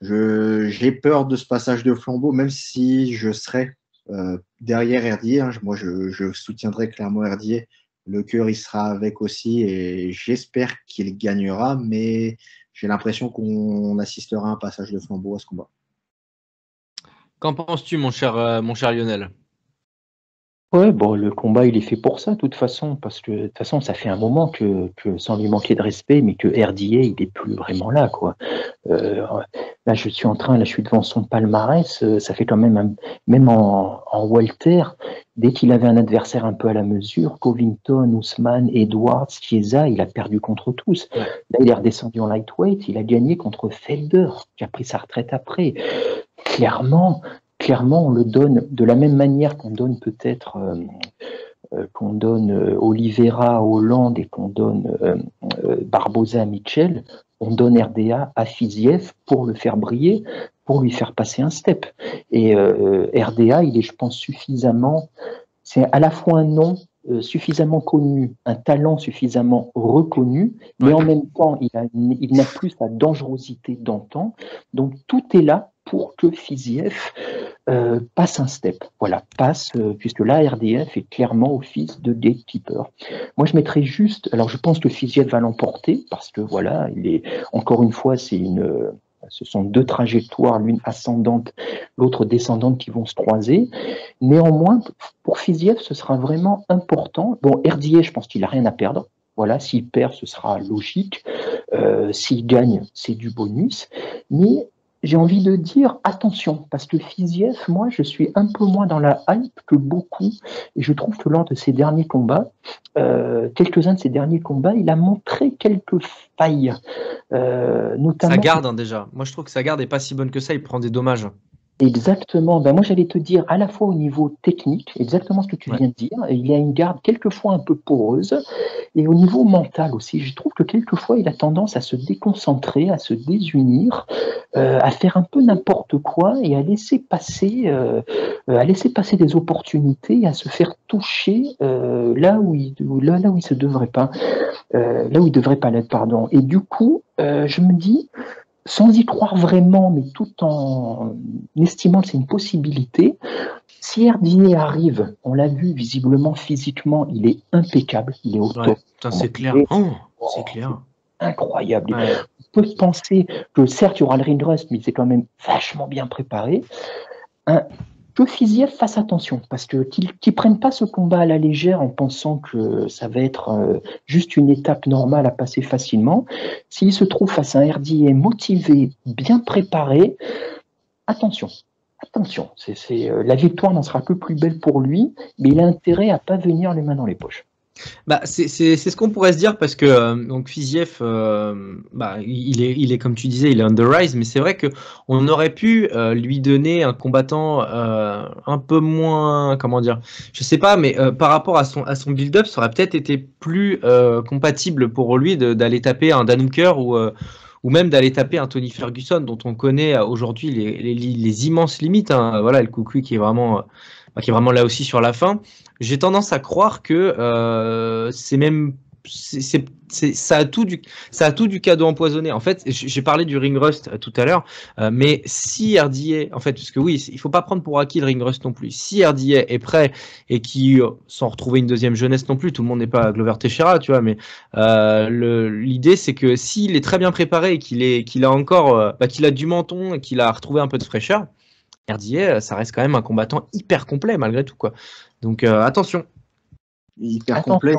J'ai peur de ce passage de flambeau, même si je serais derrière RDA. Hein, moi, je soutiendrai clairement RDA. Le cœur, il sera avec aussi et j'espère qu'il gagnera, mais j'ai l'impression qu'on assistera à un passage de flambeau à ce combat. Qu'en penses-tu, mon cher Lionel? Ouais, bon, le combat, il est fait pour ça, de toute façon, parce que de toute façon, ça fait un moment que sans lui manquer de respect, mais que RDA, il est plus vraiment là, quoi. Là, je suis devant son palmarès. Ça fait quand même, même en welter, dès qu'il avait un adversaire un peu à la mesure, Covington, Ousmane, Edwards, Chiesa, il a perdu contre tous. Ouais. Là, il est redescendu en lightweight. Il a gagné contre Felder, qui a pris sa retraite après. Clairement, on le donne de la même manière qu'on donne peut-être Oliveira à Hollande et qu'on donne Barboza à Mitchell, on donne RDA à Fiziev pour le faire briller, pour lui faire passer un step. Et RDA, il est, je pense, suffisamment, c'est à la fois un nom suffisamment connu, un talent suffisamment reconnu, mais en même temps, il n'a plus sa dangerosité d'antan. Donc tout est là pour que Fiziev passe un step. Voilà, puisque là, RDF est clairement au fils de gatekeeper. Moi, je mettrais juste, alors je pense que Fiziev va l'emporter, parce que voilà, encore une fois, ce sont deux trajectoires, l'une ascendante, l'autre descendante qui vont se croiser. Néanmoins, pour Fiziev, ce sera vraiment important. Bon, RDA, je pense qu'il n'a rien à perdre. Voilà, s'il perd, ce sera logique. S'il gagne, c'est du bonus. Mais j'ai envie de dire attention, parce que Fiziev, moi, je suis un peu moins dans la hype que beaucoup, et je trouve que lors de ses derniers combats, quelques-uns de ses derniers combats, il a montré quelques failles, notamment... Sa garde, hein, déjà. Moi, je trouve que sa garde n'est pas si bonne que ça, il prend des dommages. Exactement. Ben moi, j'allais te dire à la fois au niveau technique, exactement ce que tu viens de dire. Il y a une garde quelquefois un peu poreuse, et au niveau mental aussi. Je trouve que quelquefois, il a tendance à se déconcentrer, à se désunir, à faire un peu n'importe quoi et à laisser passer des opportunités, à se faire toucher là où il se devrait pas, là où il devrait pas l'être, pardon. Et du coup, je me dis, sans y croire vraiment, mais tout en estimant que c'est une possibilité, si RDA arrive, on l'a vu visiblement physiquement, il est impeccable, il est au top. C'est clair. C'est clair. Incroyable. Ouais. On peut penser que certes, il y aura le ring rust, mais c'est quand même vachement bien préparé. Que Fiziev fasse attention, parce que qu'il ne prenne pas ce combat à la légère en pensant que ça va être juste une étape normale à passer facilement. S'il se trouve face à un RDA motivé, bien préparé, attention. La victoire n'en sera que plus belle pour lui, mais il a intérêt à ne pas venir les mains dans les poches. Bah, c'est ce qu'on pourrait se dire parce que donc Fiziev, il est comme tu disais, il est on the rise, mais c'est vrai que on aurait pu lui donner un combattant un peu moins, comment dire, je sais pas, mais par rapport à son build-up, ça aurait peut-être été plus compatible pour lui d'aller taper un Dan Hooker ou même d'aller taper un Tony Ferguson dont on connaît aujourd'hui les immenses limites. Hein. Voilà, le Kukui qui est vraiment là aussi sur la fin. J'ai tendance à croire que ça a tout du cadeau empoisonné. En fait, j'ai parlé du ring rust tout à l'heure, mais si RDA, en fait, parce que oui, il faut pas prendre pour acquis le ring rust non plus. Si RDA est prêt et qui sans retrouver une deuxième jeunesse non plus, tout le monde n'est pas Glover Teixeira, tu vois, mais l'idée c'est que s'il est très bien préparé et qu'il a encore, qu'il a du menton et qu'il a retrouvé un peu de fraîcheur. RDA, ça reste quand même un combattant hyper complet malgré tout, quoi. Donc attention. Hyper complet,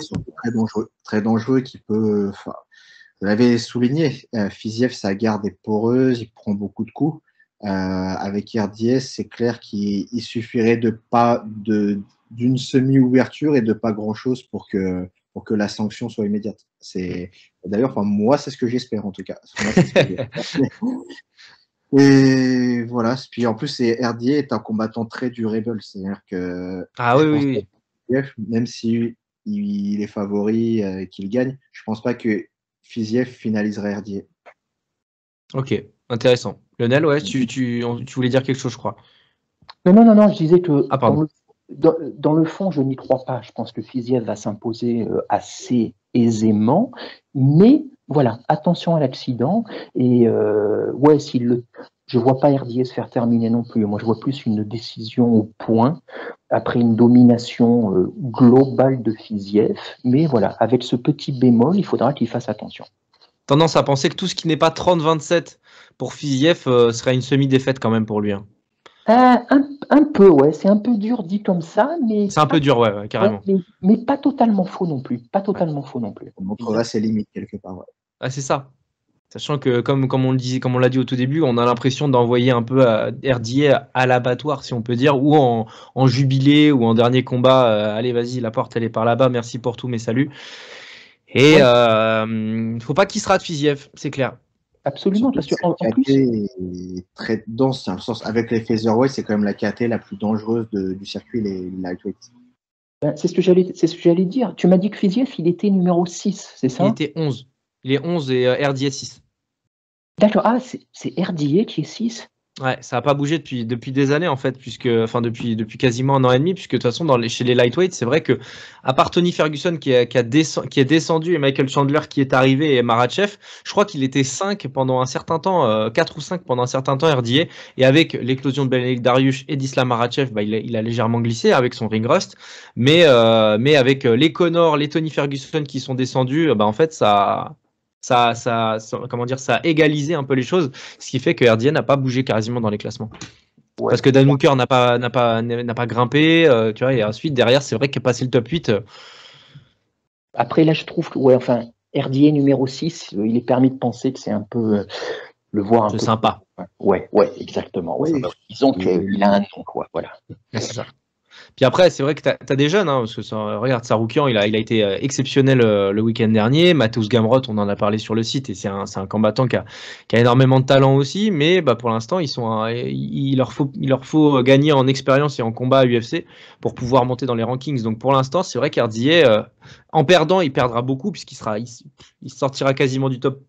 très dangereux qui peut. Vous l'avez souligné, Fiziev, sa garde est poreuse, il prend beaucoup de coups. Avec RDA, c'est clair qu'il suffirait d'une semi-ouverture et de pas grand-chose pour que la sanction soit immédiate. D'ailleurs, moi, c'est ce que j'espère en tout cas. Et voilà. Puis en plus, RDA est un combattant très durable. C'est-à-dire que oui. Même si il est favori et qu'il gagne, je pense pas que Fiziev finaliserait RDA. Ok, intéressant. Lionel, ouais, tu voulais dire quelque chose, je crois. Non, je disais que dans le fond, je n'y crois pas. Je pense que Fiziev va s'imposer assez aisément, mais voilà, attention à l'accident. Et je vois pas RDA se faire terminer non plus. Moi, je vois plus une décision au point après une domination globale de Fiziev. Mais voilà, avec ce petit bémol, il faudra qu'il fasse attention. Tendance à penser que tout ce qui n'est pas 30-27 pour Fiziev serait une semi-défaite quand même pour lui. Hein. Un peu, ouais. C'est un peu dur dit comme ça, mais c'est un peu dur, ouais, carrément. Mais pas totalement faux non plus. Pas totalement faux non plus. On montrera ses limites quelque part. Ouais. Ah, c'est ça. Sachant que, comme on le disait, comme on l'a dit au tout début, on a l'impression d'envoyer un peu RDA à l'abattoir, si on peut dire, ou en jubilé, ou en dernier combat. Allez, vas-y, la porte, elle est par là-bas. Merci pour tout, mais salut. Et faut pas qu'il se rate Fiziev, c'est clair. Absolument, parce qu'en plus. Est très dense, dans le sens, avec les featherweight, c'est quand même la KT la plus dangereuse du circuit, les lightweight. Ben, c'est ce que j'allais dire. Tu m'as dit que Fiziev, il était numéro 6, c'est ça? Il était 11. Il est 11 et RDA 6. D'accord, ah, c'est RDA qui est 6. Ouais, ça n'a pas bougé depuis des années en fait, depuis quasiment un an et demi, puisque de toute façon chez les lightweights, c'est vrai que à part Tony Ferguson qui est descendu et Michael Chandler qui est arrivé et Makhachev, je crois qu'il était 5 pendant un certain temps, 4 ou 5 pendant un certain temps RDA, et avec l'éclosion de Beneil Dariush et d'Islam Makhachev, il a légèrement glissé avec son ring rust, mais avec les Connor, les Tony Ferguson qui sont descendus, en fait ça a égalisé un peu les choses, ce qui fait que RDA n'a pas bougé quasiment dans les classements. Ouais. Parce que Dan Hooker n'a pas grimpé, tu vois, et ensuite derrière, c'est vrai qu'il est passé le top 8. Après, là, je trouve que RDA numéro 6, il est permis de penser que c'est un peu le voir un peu sympa. Ouais, exactement. Ouais. Disons qu'il a un nom, quoi. Voilà. C'est ça. Puis après, c'est vrai que tu as des jeunes, parce que regarde, Saroukian, il a été exceptionnel le week-end dernier. Mateusz Gamrot, on en a parlé sur le site, et c'est un combattant qui a énormément de talent aussi, mais pour l'instant, il leur faut gagner en expérience et en combat à UFC pour pouvoir monter dans les rankings. Donc pour l'instant, c'est vrai qu'RDA, en perdant, il perdra beaucoup, puisqu'il sortira quasiment du top.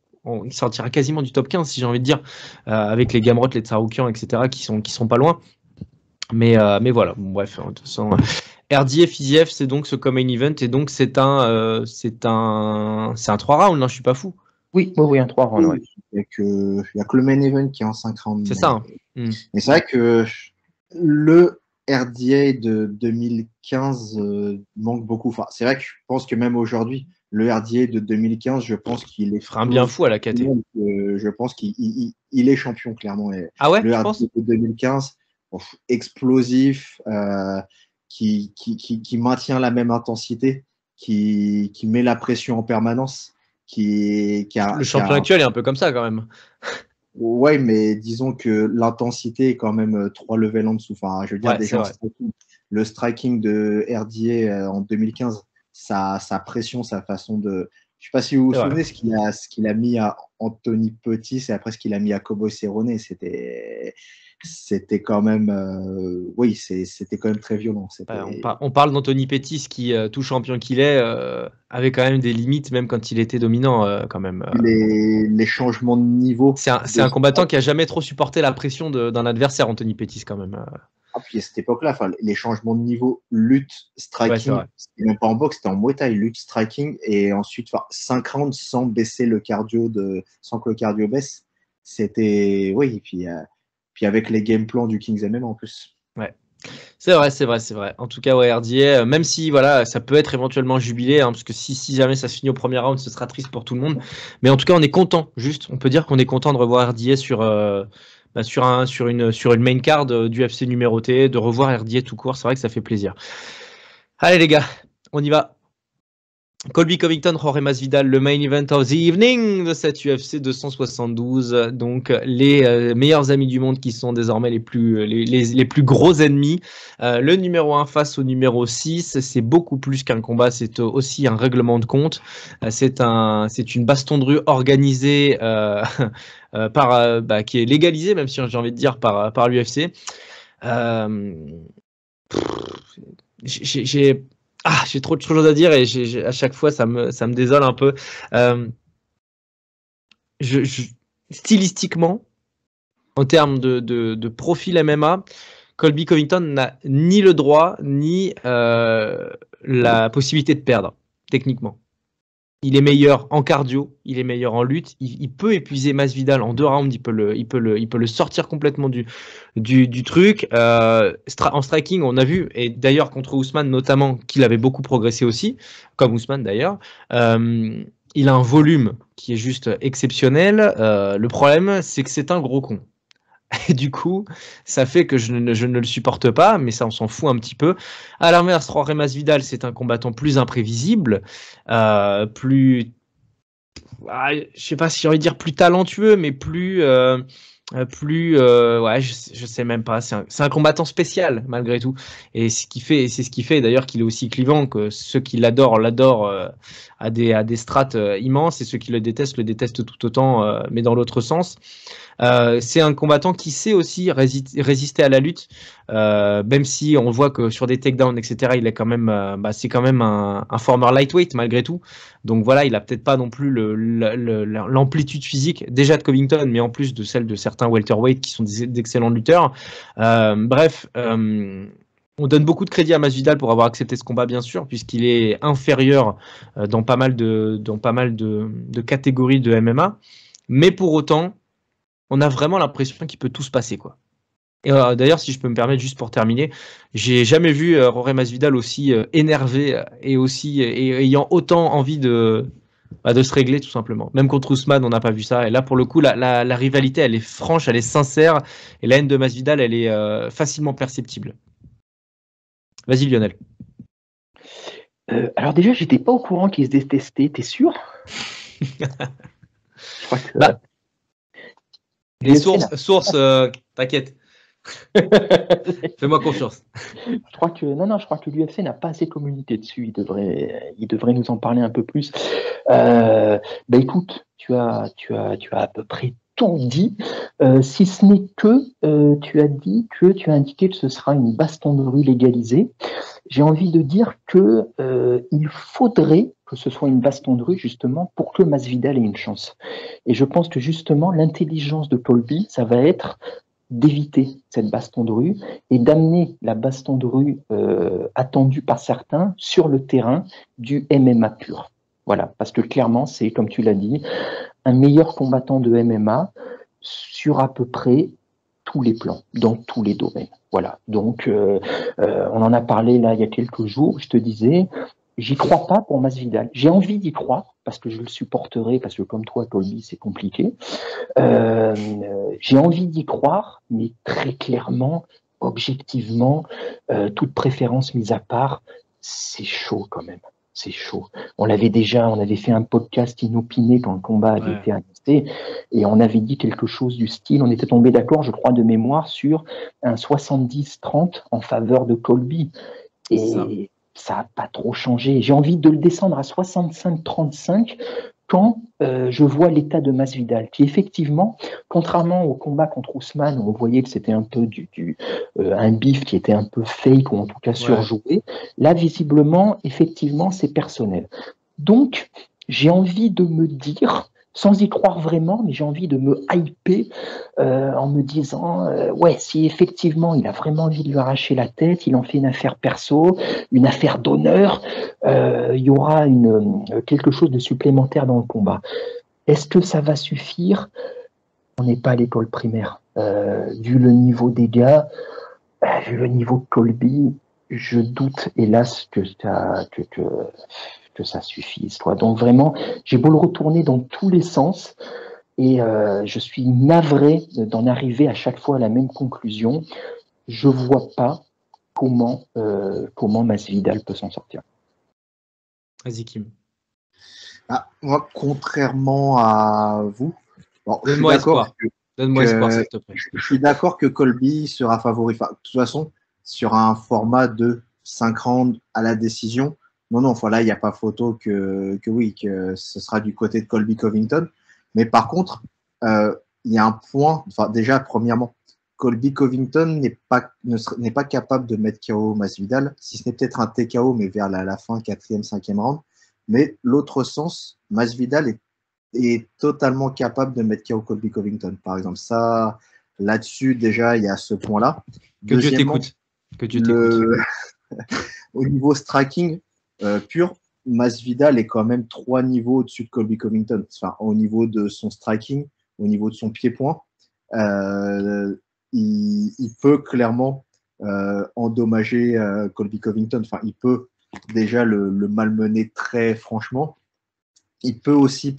Il sortira quasiment du top 15, si j'ai envie de dire, avec les Gamrot, les Saroukian, etc., qui sont pas loin. Mais voilà, bref, de toute façon, RDA Fiziev, c'est donc ce common event, et donc c'est un 3 rounds, non, je suis pas fou. Oui, un 3 rounds, ouais. Il n'y a que le main event qui est en 5 rounds. C'est ça. Mais c'est vrai que le RDA de 2015 manque beaucoup. Enfin, c'est vrai que je pense que même aujourd'hui, le RDA de 2015, je pense qu'il est un bien fou à la KT. Je pense qu'il est champion, clairement. Et ah ouais, le RDA de 2015, explosif, qui maintient la même intensité, qui met la pression en permanence. Le champion actuel est un peu comme ça quand même. Ouais, mais disons que l'intensité est quand même 3 levels en dessous. Enfin, je veux dire, déjà, le striking de RDA en 2015, sa pression, sa façon de. Je ne sais pas si vous vous souvenez ce qu'il a mis à Anthony Pettis et après ce qu'il a mis à Cobo Cerrone. C'était quand même c'était quand même très violent. On parle d'Anthony Pettis qui, tout champion qu'il est, avait quand même des limites, même quand il était dominant quand même. Les changements de niveau. C'est un combattant qui a jamais trop supporté la pression d'un adversaire, Anthony Pettis quand même. Puis à cette époque-là, les changements de niveau, lutte, striking, c'était même pas en boxe, c'était en Muay Thai, lutte, striking, et ensuite 5 rounds sans baisser le cardio, sans que le cardio baisse. C'était puis avec les game plans du Kings MMA en plus. Ouais, c'est vrai. En tout cas, RDA, même si ça peut être éventuellement jubilé, parce que si jamais ça se finit au premier round, ce sera triste pour tout le monde. Mais en tout cas, on est content. Juste, on peut dire qu'on est content de revoir RDA sur une main card du UFC numéroté, de revoir RDA tout court. C'est vrai que ça fait plaisir. Allez les gars, on y va. Colby Covington, Jorge Masvidal, le main event of the evening de cette UFC 272. Donc les meilleurs amis du monde qui sont désormais les plus gros ennemis. Le numéro 1 face au numéro 6, c'est beaucoup plus qu'un combat, c'est aussi un règlement de compte. C'est une baston de rue organisée qui est légalisée, même si j'ai envie de dire par l'UFC. J'ai trop de choses à dire et à chaque fois ça me désole un peu. Stylistiquement, en termes de profil MMA, Colby Covington n'a ni le droit ni la possibilité de perdre techniquement. Il est meilleur en cardio, il est meilleur en lutte, il peut épuiser Masvidal en 2 rounds, il peut le sortir complètement du truc. En striking, on a vu, et d'ailleurs contre Ousmane notamment, qu'il avait beaucoup progressé aussi, comme Ousmane d'ailleurs. Il a un volume qui est juste exceptionnel. Le problème, c'est que c'est un gros con. Et du coup, ça fait que je ne le supporte pas, mais ça, on s'en fout un petit peu. À l'inverse, Jorge Masvidal, c'est un combattant plus imprévisible, plus je sais pas si j'ai envie de dire plus talentueux, mais ouais, je sais même pas. C'est un combattant spécial malgré tout. Et c'est ce qui fait d'ailleurs qu'il est aussi clivant, que ceux qui l'adorent à des strates immenses, et ceux qui le détestent tout autant, mais dans l'autre sens. C'est un combattant qui sait aussi résister à la lutte, même si on voit que sur des takedowns, etc., il est quand même, c'est quand même un former lightweight malgré tout. Donc voilà, il a peut-être pas non plus l'amplitude physique déjà de Covington, mais en plus de celle de certains welterweight qui sont d'excellents lutteurs. Bref. On donne beaucoup de crédit à Masvidal pour avoir accepté ce combat, bien sûr, puisqu'il est inférieur dans pas mal de catégories de MMA. Mais pour autant, on a vraiment l'impression qu'il peut tout se passer, quoi. Et d'ailleurs, si je peux me permettre, juste pour terminer, j'ai jamais vu Jorge Masvidal aussi énervé et aussi ayant autant envie de se régler, tout simplement. Même contre Ousmane, on n'a pas vu ça. Et là, pour le coup, la rivalité, elle est franche, elle est sincère, et la haine de Masvidal, elle est facilement perceptible. Vas-y, Lionel. Alors déjà, j'étais pas au courant qu'ils se détestaient, t'es sûr? Je crois que les sources, t'inquiète. Fais-moi confiance. Je crois que l'UFC n'a pas assez communiqué dessus. Il devrait nous en parler un peu plus. Écoute, tu as à peu près tout dit, si ce n'est que tu as indiqué que ce sera une baston de rue légalisée. J'ai envie de dire que il faudrait que ce soit une baston de rue justement pour que Masvidal ait une chance. Et je pense que justement l'intelligence de Colby, ça va être d'éviter cette baston de rue et d'amener la baston de rue attendue par certains sur le terrain du MMA pur. Voilà, parce que clairement, c'est, comme tu l'as dit, un meilleur combattant de MMA sur à peu près tous les plans, dans tous les domaines. Voilà, donc on en a parlé là il y a quelques jours, je te disais, j'y crois pas pour Masvidal. J'ai envie d'y croire, parce que je le supporterai, parce que comme toi, Colby, c'est compliqué. J'ai envie d'y croire, mais très clairement, objectivement, toute préférence mise à part, c'est chaud quand même. C'est chaud. On avait fait un podcast inopiné quand le combat avait été annoncé, et on avait dit quelque chose du style, on était tombé d'accord, je crois, de mémoire, sur un 70-30 en faveur de Colby. Et ça n'a pas trop changé. J'ai envie de le descendre à 65-35 quand je vois l'état de Masvidal, qui effectivement, contrairement au combat contre Ousmane, où on voyait que c'était un peu un bif qui était un peu fake, ou en tout cas surjoué, là, visiblement, effectivement, c'est personnel. Donc, j'ai envie de me dire, sans y croire vraiment, mais j'ai envie de me hyper en me disant, ouais, si effectivement il a vraiment envie de lui arracher la tête, il en fait une affaire perso, une affaire d'honneur, il y aura quelque chose de supplémentaire dans le combat. Est-ce que ça va suffire? On n'est pas à l'école primaire. Vu le niveau des gars, vu le niveau de Colby, je doute, hélas, que ça suffise. Donc vraiment, j'ai beau le retourner dans tous les sens, et je suis navré d'en arriver à chaque fois à la même conclusion. Je ne vois pas comment Masvidal peut s'en sortir. Vas-y, Kim. Moi, contrairement à vous, donne-moi espoir. Donne-moi espoir, s'il te plaît. Je suis d'accord que Colby sera favori. Enfin, de toute façon, sur un format de 5 rounds à la décision, non, voilà, il n'y a pas photo que ce sera du côté de Colby Covington. Mais par contre, il y a un point, déjà, premièrement, Colby Covington n'est pas capable de mettre KO Masvidal, si ce n'est peut-être un TKO, mais vers la fin, 4e, 5e round. Mais l'autre sens, Masvidal est totalement capable de mettre KO Colby Covington, par exemple. Ça, là-dessus, déjà, il y a ce point-là. Que Dieu t'écoute. Au niveau striking pur, Masvidal est quand même 3 niveaux au-dessus de Colby Covington. Enfin, au niveau de son striking, au niveau de son pied-point, il peut clairement endommager Colby Covington. Enfin, il peut déjà le malmener très franchement. Il peut aussi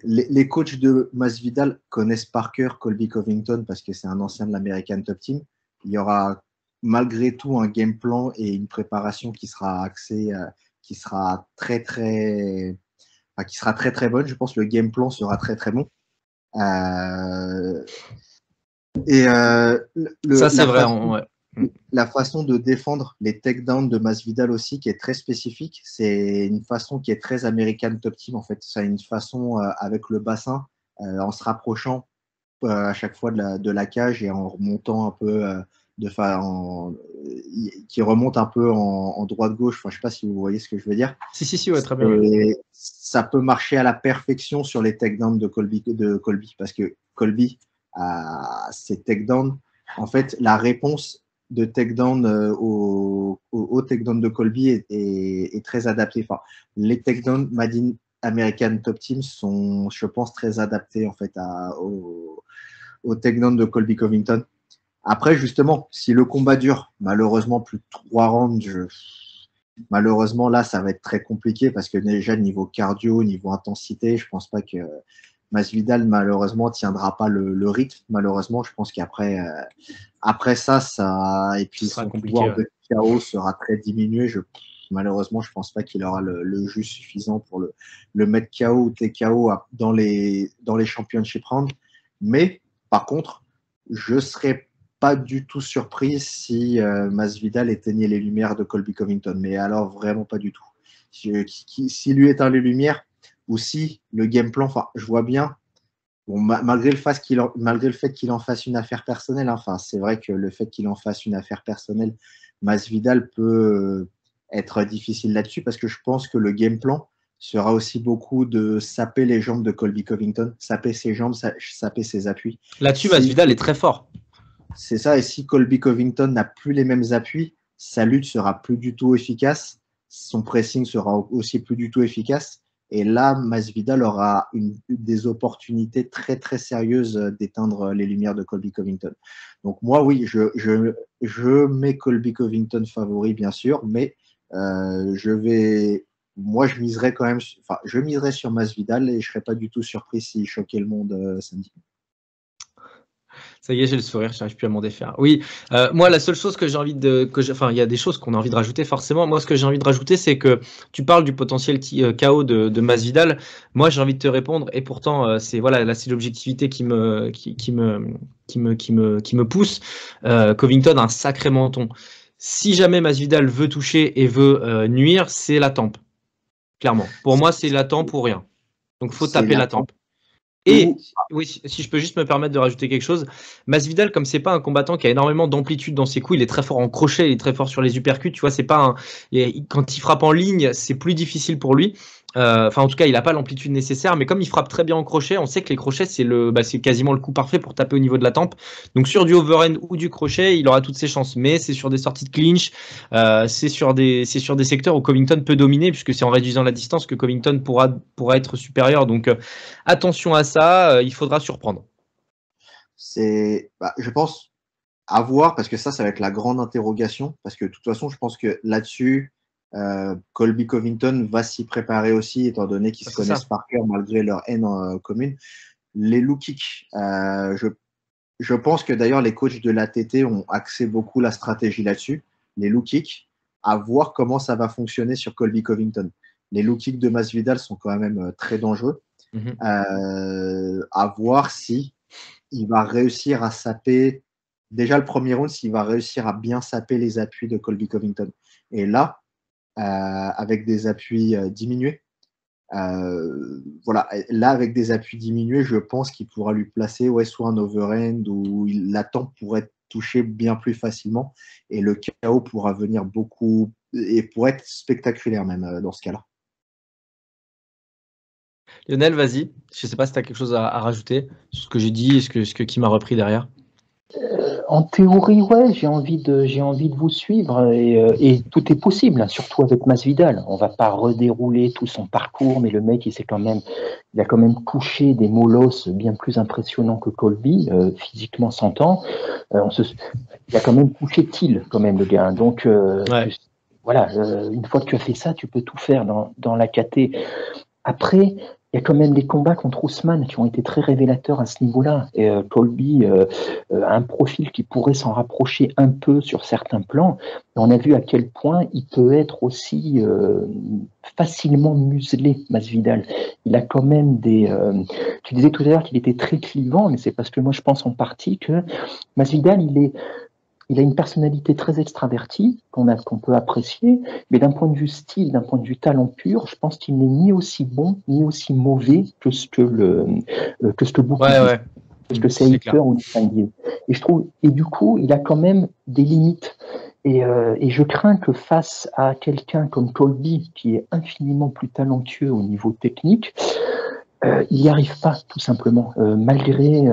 les coachs de Masvidal connaissent par cœur Colby Covington parce que c'est un ancien de l'American Top Team. Il y aura malgré tout un game plan et une préparation qui sera axée, qui sera très très qui sera très très bonne. Je pense que le game plan sera très très bon. Ça, c'est vrai. La façon de défendre les takedowns de Masvidal aussi, qui est très spécifique, c'est une façon qui est très American Top Team, en fait. C'est une façon avec le bassin, en se rapprochant à chaque fois de la cage et en remontant un peu, qui remonte un peu en droite-gauche. Enfin, je ne sais pas si vous voyez ce que je veux dire. Si, ouais, très bien. Ouais. Ça peut marcher à la perfection sur les takedowns de Colby, parce que Colby, ses takedowns, en fait, la réponse de takedown au takedown de Colby est très adaptée. Enfin, les takedowns Madin American Top Team sont, je pense, très adaptés en fait au takedown de Colby Covington. Après, justement, si le combat dure, malheureusement, plus de 3 rounds, malheureusement, là, ça va être très compliqué parce que déjà, niveau cardio, niveau intensité, je pense pas que Masvidal, malheureusement, tiendra pas le rythme. Malheureusement, je pense qu'après après ça, et puis son pouvoir de KO sera très diminué. Malheureusement, je pense pas qu'il aura le jus suffisant pour le mettre KO ou TKO dans les championship rounds. Mais par contre, je serais pas du tout surpris si Masvidal éteignait les lumières de Colby Covington. Mais alors, vraiment pas du tout. Si lui éteint les lumières, ou si le game plan, enfin, je vois bien, bon, malgré le fait qu'il en fasse une affaire personnelle, hein, enfin, c'est vrai que le fait qu'il en fasse une affaire personnelle, Masvidal peut être difficile là-dessus parce que je pense que le game plan sera aussi beaucoup de saper les jambes de Colby Covington, saper ses jambes, saper ses appuis. Là-dessus, Masvidal est très fort. C'est ça, et si Colby Covington n'a plus les mêmes appuis, sa lutte sera plus du tout efficace, son pressing sera aussi plus du tout efficace. Et là, Masvidal aura des opportunités très très sérieuses d'éteindre les lumières de Colby Covington. Donc moi, oui, je mets Colby Covington favori, bien sûr, mais je miserais quand même, je miserais sur Masvidal et je ne serais pas du tout surpris s'il choquait le monde samedi. Ça y est, j'ai le sourire, je n'arrive plus à m'en défaire. Oui, moi, la seule chose que j'ai envie il y a des choses qu'on a envie de rajouter forcément. Moi, ce que j'ai envie de rajouter, c'est que tu parles du potentiel KO de Masvidal. Moi, j'ai envie de te répondre, et pourtant, c'est l'objectivité qui me pousse. Covington a un sacré menton. Si jamais Masvidal veut toucher et veut nuire, c'est la tempe. Clairement. Pour moi, c'est la tempe ou rien. Donc, faut taper la tempe. Et oui, si je peux juste me permettre de rajouter quelque chose, Masvidal, comme c'est pas un combattant qui a énormément d'amplitude dans ses coups, il est très fort en crochet, il est très fort sur les uppercuts, tu vois, c'est pas quand il frappe en ligne, c'est plus difficile pour lui. Enfin, en tout cas, il n'a pas l'amplitude nécessaire, mais comme il frappe très bien en crochet, on sait que les crochets, c'est quasiment le coup parfait pour taper au niveau de la tempe. Donc, sur du overhand ou du crochet, il aura toutes ses chances. Mais c'est sur des sorties de clinch, c'est sur des secteurs où Covington peut dominer, puisque c'est en réduisant la distance que Covington pourra être supérieur. Donc, attention à ça, il faudra surprendre. Je pense à voir, parce que ça va être la grande interrogation, parce que de toute façon, je pense que là-dessus, Colby Covington va s'y préparer aussi, étant donné qu'ils se connaissent par cœur malgré leur haine commune. Les low kicks, je pense que d'ailleurs les coachs de l'ATT ont axé beaucoup la stratégie là-dessus. Les low kicks, à voir comment ça va fonctionner sur Colby Covington. Les low kicks de Masvidal sont quand même très dangereux. À voir si il va réussir à saper, déjà le premier round, s'il va réussir à bien saper les appuis de Colby Covington. Et là, avec des appuis diminués, là avec des appuis diminués, je pense qu'il pourra lui placer soit un overhand où la tempe pourrait être touchée bien plus facilement et le KO pourra venir beaucoup et pourrait être spectaculaire même dans ce cas-là. Lionel, vas-y. Je ne sais pas si tu as quelque chose à rajouter sur ce que j'ai dit et ce qui m'a repris derrière. En théorie, ouais, j'ai envie de vous suivre et tout est possible, hein, surtout avec Masvidal. On va pas redérouler tout son parcours, mais le mec, il a quand même touché des molosses bien plus impressionnants que Colby, physiquement s'entend. Il a quand même touché Till, quand même, le gars. Donc, voilà, une fois que tu as fait ça, tu peux tout faire dans la KT. Après, il y a quand même des combats contre Ousmane qui ont été très révélateurs à ce niveau-là. Et Colby a un profil qui pourrait s'en rapprocher un peu sur certains plans. Et on a vu à quel point il peut être aussi facilement muselé, Masvidal. Il a quand même des... tu disais tout à l'heure qu'il était très clivant, mais c'est parce que moi je pense en partie que Masvidal, il a une personnalité très extravertie qu'on peut apprécier, mais d'un point de vue style, d'un point de vue talent pur, je pense qu'il n'est ni aussi bon ni aussi mauvais que ce que beaucoup disent, que ce que c'est Hitler ou distingué. Et je trouve, et du coup, il a quand même des limites. Et je crains que face à quelqu'un comme Colby, qui est infiniment plus talentueux au niveau technique, il n'y arrive pas, tout simplement. Malgré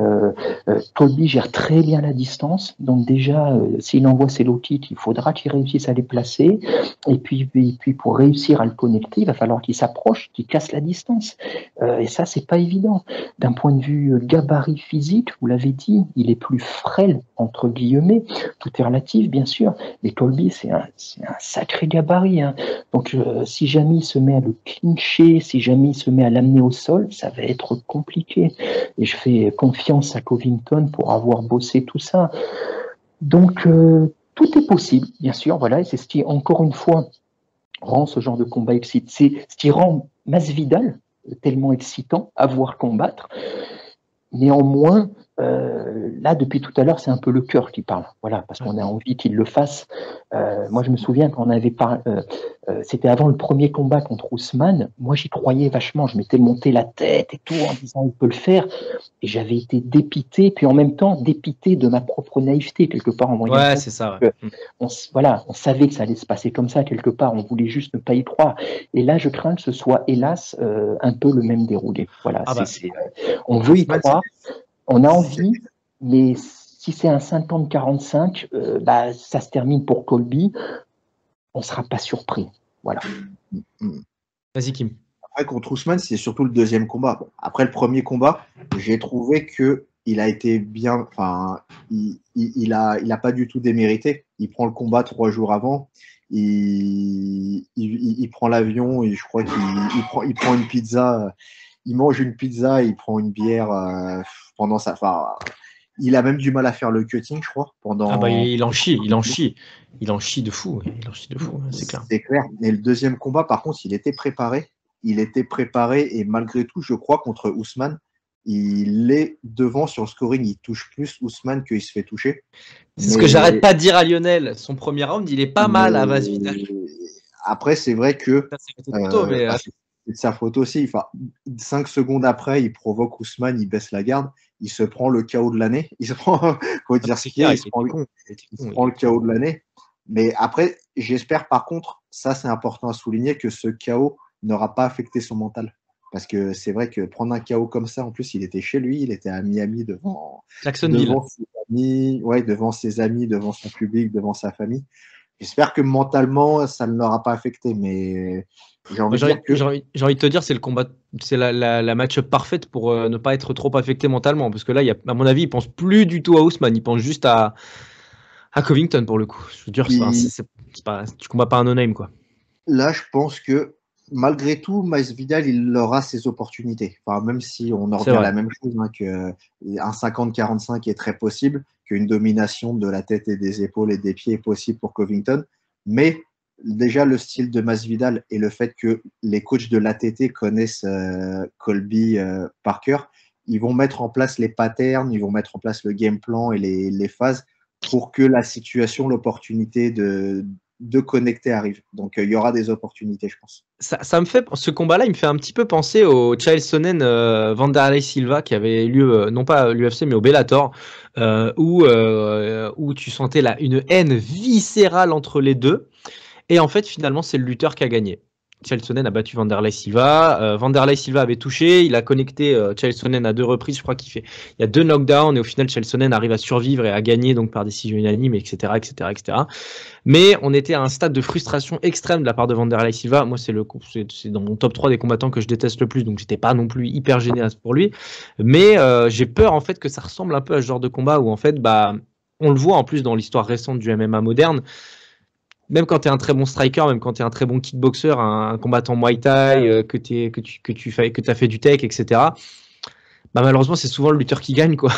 Colby gère très bien la distance, donc déjà, s'il envoie ses low kicks, il faudra qu'il réussisse à les placer. Et puis pour réussir à le connecter, il va falloir qu'il s'approche, qu'il casse la distance. Et ça, c'est pas évident. D'un point de vue gabarit physique, vous l'avez dit, il est plus frêle, entre guillemets. Tout est relatif, bien sûr. Mais Colby, c'est un sacré gabarit. Hein. Donc, si jamais il se met à le clincher, si jamais il se met à l'amener au sol, ça va être compliqué. Et je fais confiance à Covington pour avoir bossé tout ça. Donc, tout est possible, bien sûr. Voilà, et c'est ce qui, encore une fois, rend ce genre de combat excitant. C'est ce qui rend Masvidal tellement excitant à voir combattre. Néanmoins, là, depuis tout à l'heure, c'est un peu le cœur qui parle. Voilà, parce qu'on a envie qu'il le fasse. Moi, je me souviens quand on avait parlé, c'était avant le premier combat contre Ousmane. Moi, j'y croyais vachement. Je m'étais monté la tête et tout en disant il peut le faire. Et j'avais été dépité, puis en même temps dépité de ma propre naïveté quelque part en moyen. Ouais, c'est ça. Ouais. On savait que ça allait se passer comme ça quelque part. On voulait juste ne pas y croire. Et là, je crains que ce soit, hélas, un peu le même déroulé. Voilà, on veut y croire. On a envie, mais si c'est un 50-45, ça se termine pour Colby. On ne sera pas surpris. Voilà. Vas-y, Kim. Après, contre Ousmane, c'est surtout le deuxième combat. Après le premier combat, j'ai trouvé qu'il a été bien. Enfin, il a pas du tout démérité. Il prend le combat 3 jours avant. Il prend l'avion et je crois qu'il prend une pizza. Il mange une pizza, il prend une bière pendant sa. Enfin, il a même du mal à faire le cutting, je crois. Il en chie de fou. C'est clair. C'est clair. Mais le deuxième combat, par contre, il était préparé. Et malgré tout, je crois, contre Ousmane, il est devant sur le scoring. Il touche plus Ousmane qu'il se fait toucher. C'est ce que j'arrête pas de dire à Lionel. Son premier round, il est pas mal à Masvidal. Après, c'est vrai que. C'est de sa faute aussi. Enfin, 5 secondes après, il provoque Ousmane, il baisse la garde, il se prend le KO de l'année. Il se prend, faut dire ce qu'il y a, il se prend le KO de l'année. Mais après, j'espère par contre, ça c'est important à souligner, que ce KO n'aura pas affecté son mental. Parce que c'est vrai que prendre un KO comme ça, en plus, il était chez lui, il était à Miami devant ses amis, devant son public, devant sa famille. J'espère que mentalement, ça ne l'aura pas affecté, mais j'ai envie de te dire, c'est le combat, c'est la match-up parfaite pour ne pas être trop affecté mentalement, parce que là, à mon avis, il pense plus du tout à Ousmane, il pense juste à Covington pour le coup. Je veux dire, tu combats pas un no-name, quoi. Là, je pense que malgré tout, Masvidal, il aura ses opportunités. Enfin, même si on en revient à la même chose, qu'un 50-45 est très possible, qu'une domination de la tête et des épaules et des pieds est possible pour Covington. Mais déjà, le style de Masvidal et le fait que les coachs de l'ATT connaissent Colby par cœur, ils vont mettre en place les patterns, ils vont mettre en place le game plan et les phases pour que la situation, l'opportunité de connecter arrive. Donc, il y aura des opportunités, je pense. Ce combat-là, il me fait un petit peu penser au Chael Sonnen Vanderlei Silva qui avait lieu, non pas à l'UFC, mais au Bellator, où tu sentais là une haine viscérale entre les deux. Et en fait, finalement, c'est le lutteur qui a gagné. Chael Sonnen a battu Vanderlei Silva. Vanderlei Silva avait touché. Il a connecté Chael Sonnen à 2 reprises. Je crois il y a 2 knockdowns. Et au final, Chael Sonnen arrive à survivre et à gagner donc par décision unanime, etc., etc., etc. Mais on était à un stade de frustration extrême de la part de Vanderlei Silva. Moi, c'est dans mon top 3 des combattants que je déteste le plus. Donc, j'étais pas non plus hyper gêné pour lui. Mais j'ai peur, en fait, que ça ressemble un peu à ce genre de combat où, en fait, on le voit en plus dans l'histoire récente du MMA moderne. même quand tu es un très bon striker, même quand tu es un très bon kickboxer, un combattant Muay Thai, que tu as fait du tech, etc., bah, malheureusement, c'est souvent le lutteur qui gagne, quoi.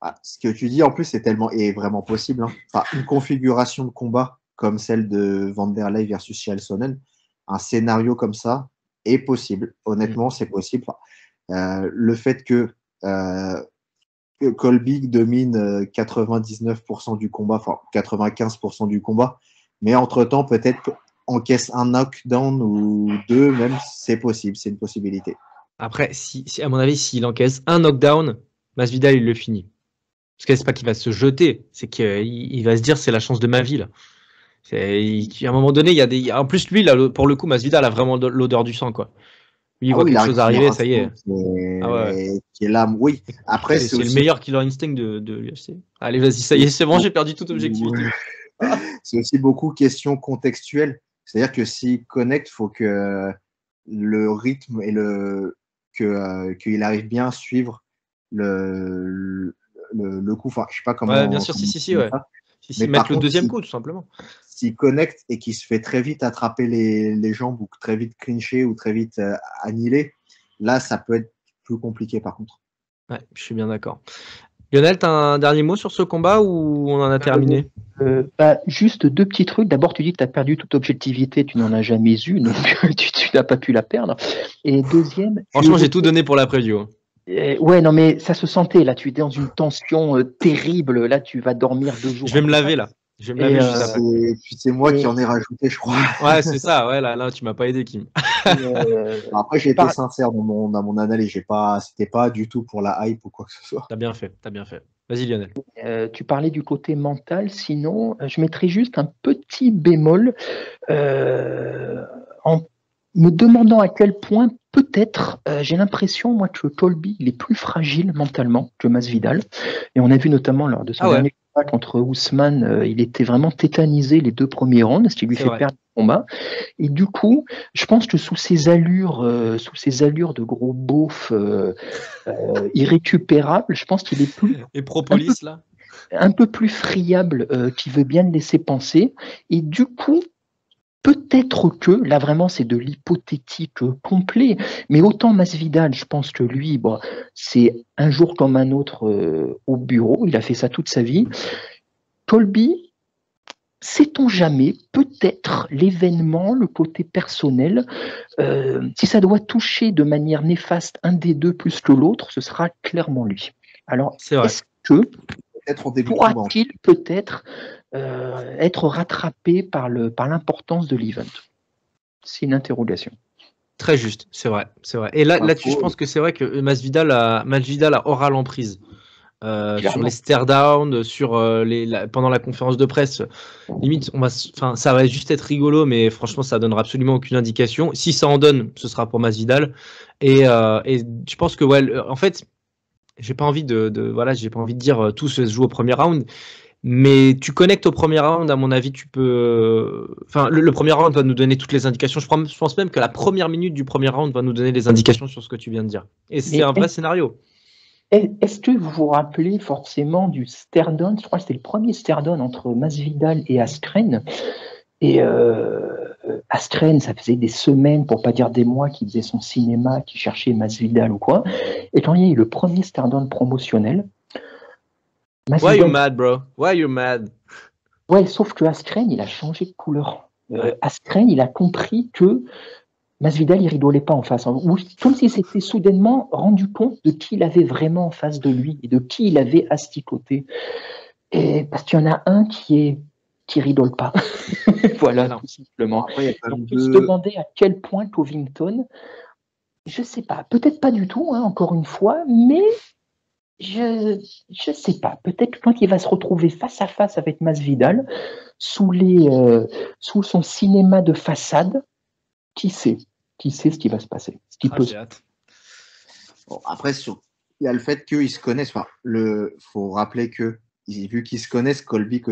Ah, ce que tu dis en plus est vraiment possible. Hein. Enfin, une configuration de combat comme celle de Vanderlei versus Chael Sonnen, un scénario comme ça est possible. Honnêtement, c'est possible. Enfin, le fait que Colby domine 99% du combat, enfin 95% du combat, mais entre-temps peut-être encaisse un knockdown ou deux, même, c'est possible, c'est une possibilité. Après, à mon avis, s'il encaisse un knockdown, Masvidal, il le finit. Parce que c'est pas qu'il va se jeter, c'est qu'il va se dire c'est la chance de ma vie, là. À un moment donné, en plus, lui, là, pour le coup, Masvidal a vraiment l'odeur du sang, quoi. Lui, il voit quelque chose arriver, ça y est. Ah ouais. Qui est là, oui. Après, c'est le meilleur killer instinct de l'UFC. Allez, vas-y, ça y est, c'est bon, j'ai perdu toute objectivité. C'est aussi beaucoup question contextuelle. C'est-à-dire que s'il connecte, il faut que le rythme et qu'il arrive bien à suivre le coup. Enfin, je sais pas comment. Ouais, bien sûr, si, ouais. Si, mettre le deuxième coup, tout simplement. S'il connecte et qu'il se fait très vite attraper les jambes ou très vite clincher ou très vite annihiler, là, ça peut être plus compliqué par contre. Ouais, je suis bien d'accord. Lionel, tu as un dernier mot sur ce combat ou on en a terminé? Juste deux petits trucs. D'abord, tu dis que tu as perdu toute objectivité, tu n'en as jamais eu, donc tu n'as pas pu la perdre. Et deuxième. Franchement, j'ai tout donné pour la preview. Ouais, non, mais ça se sentait, là, tu étais dans une tension terrible, là, tu vas dormir 2 jours. Je vais me laver, là. Je vais me laver juste après. C'est moi qui en ai rajouté, je crois. Ouais, c'est ça, ouais, là, tu m'as pas aidé, Kim. Après, j'ai été sincère dans mon analyse, c'était pas du tout pour la hype ou quoi que ce soit. T'as bien fait. Vas-y, Lionel. Tu parlais du côté mental, sinon, je mettrais juste un petit bémol en me demandant à quel point, peut-être, j'ai l'impression, moi, que Colby, il est plus fragile mentalement que Masvidal. Et on a vu notamment lors de son dernier combat contre Ousmane, il était vraiment tétanisé les 2 premiers rounds, ce qui lui fait perdre le combat. Et du coup, je pense que sous ces allures de gros beauf irrécupérable, je pense qu'il est plus... Et Propolis, là un peu plus friable, qui veut bien le laisser penser. Et du coup, peut-être que, là vraiment c'est de l'hypothétique complet, mais autant Masvidal, je pense que lui, c'est un jour comme un autre au bureau, il a fait ça toute sa vie. Colby, sait-on jamais, peut-être l'événement, le côté personnel, si ça doit toucher de manière néfaste un des deux plus que l'autre, ce sera clairement lui. Alors, est-ce que pourra-t-il peut-être être rattrapé par l'importance de l'event? C'est une interrogation. Très juste, c'est vrai. Et là-dessus, je pense que c'est vrai que Masvidal aura l'emprise. Sur les stare-down, pendant la conférence de presse, limite, ça va juste être rigolo, mais franchement, ça donnera absolument aucune indication. Si ça en donne, ce sera pour Masvidal. Et je pense que, en fait, j'ai pas envie de dire tout se joue au premier round. Mais tu connectes au premier round, à mon avis, tu peux. Enfin, le premier round va nous donner toutes les indications. Je pense même que la première minute du premier round va nous donner les indications sur ce que tu viens de dire. Et c'est un vrai scénario. Est-ce que vous vous rappelez forcément du stare-down? Je crois que c'était le premier stare-down entre Masvidal et Askren. Et Askren, ça faisait des semaines, pour pas dire des mois, qu'il faisait son cinéma, qu'il cherchait Masvidal ou quoi. Et quand il y a eu le premier stare-down promotionnel, Masvidal... Why you mad, bro? Why you mad? Ouais, sauf que Askren, il a changé de couleur. Askren, il a compris que Masvidal, il rigolait pas en face. Comme s'il s'était soudainement rendu compte de qui il avait vraiment en face de lui et de qui il avait asticoté. Et parce qu'il y en a un qui rigole pas. Voilà, tout simplement. On peut se demander à quel point Covington, je sais pas, peut-être pas du tout, encore une fois, mais je sais pas. Peut-être que quand il va se retrouver face à face avec Masvidal, sous son cinéma de façade, qui sait ce qui va se passer, j'ai hâte. Bon, après, il y a le fait qu'ils se connaissent. Enfin, faut rappeler que vu qu'ils se connaissent, Colby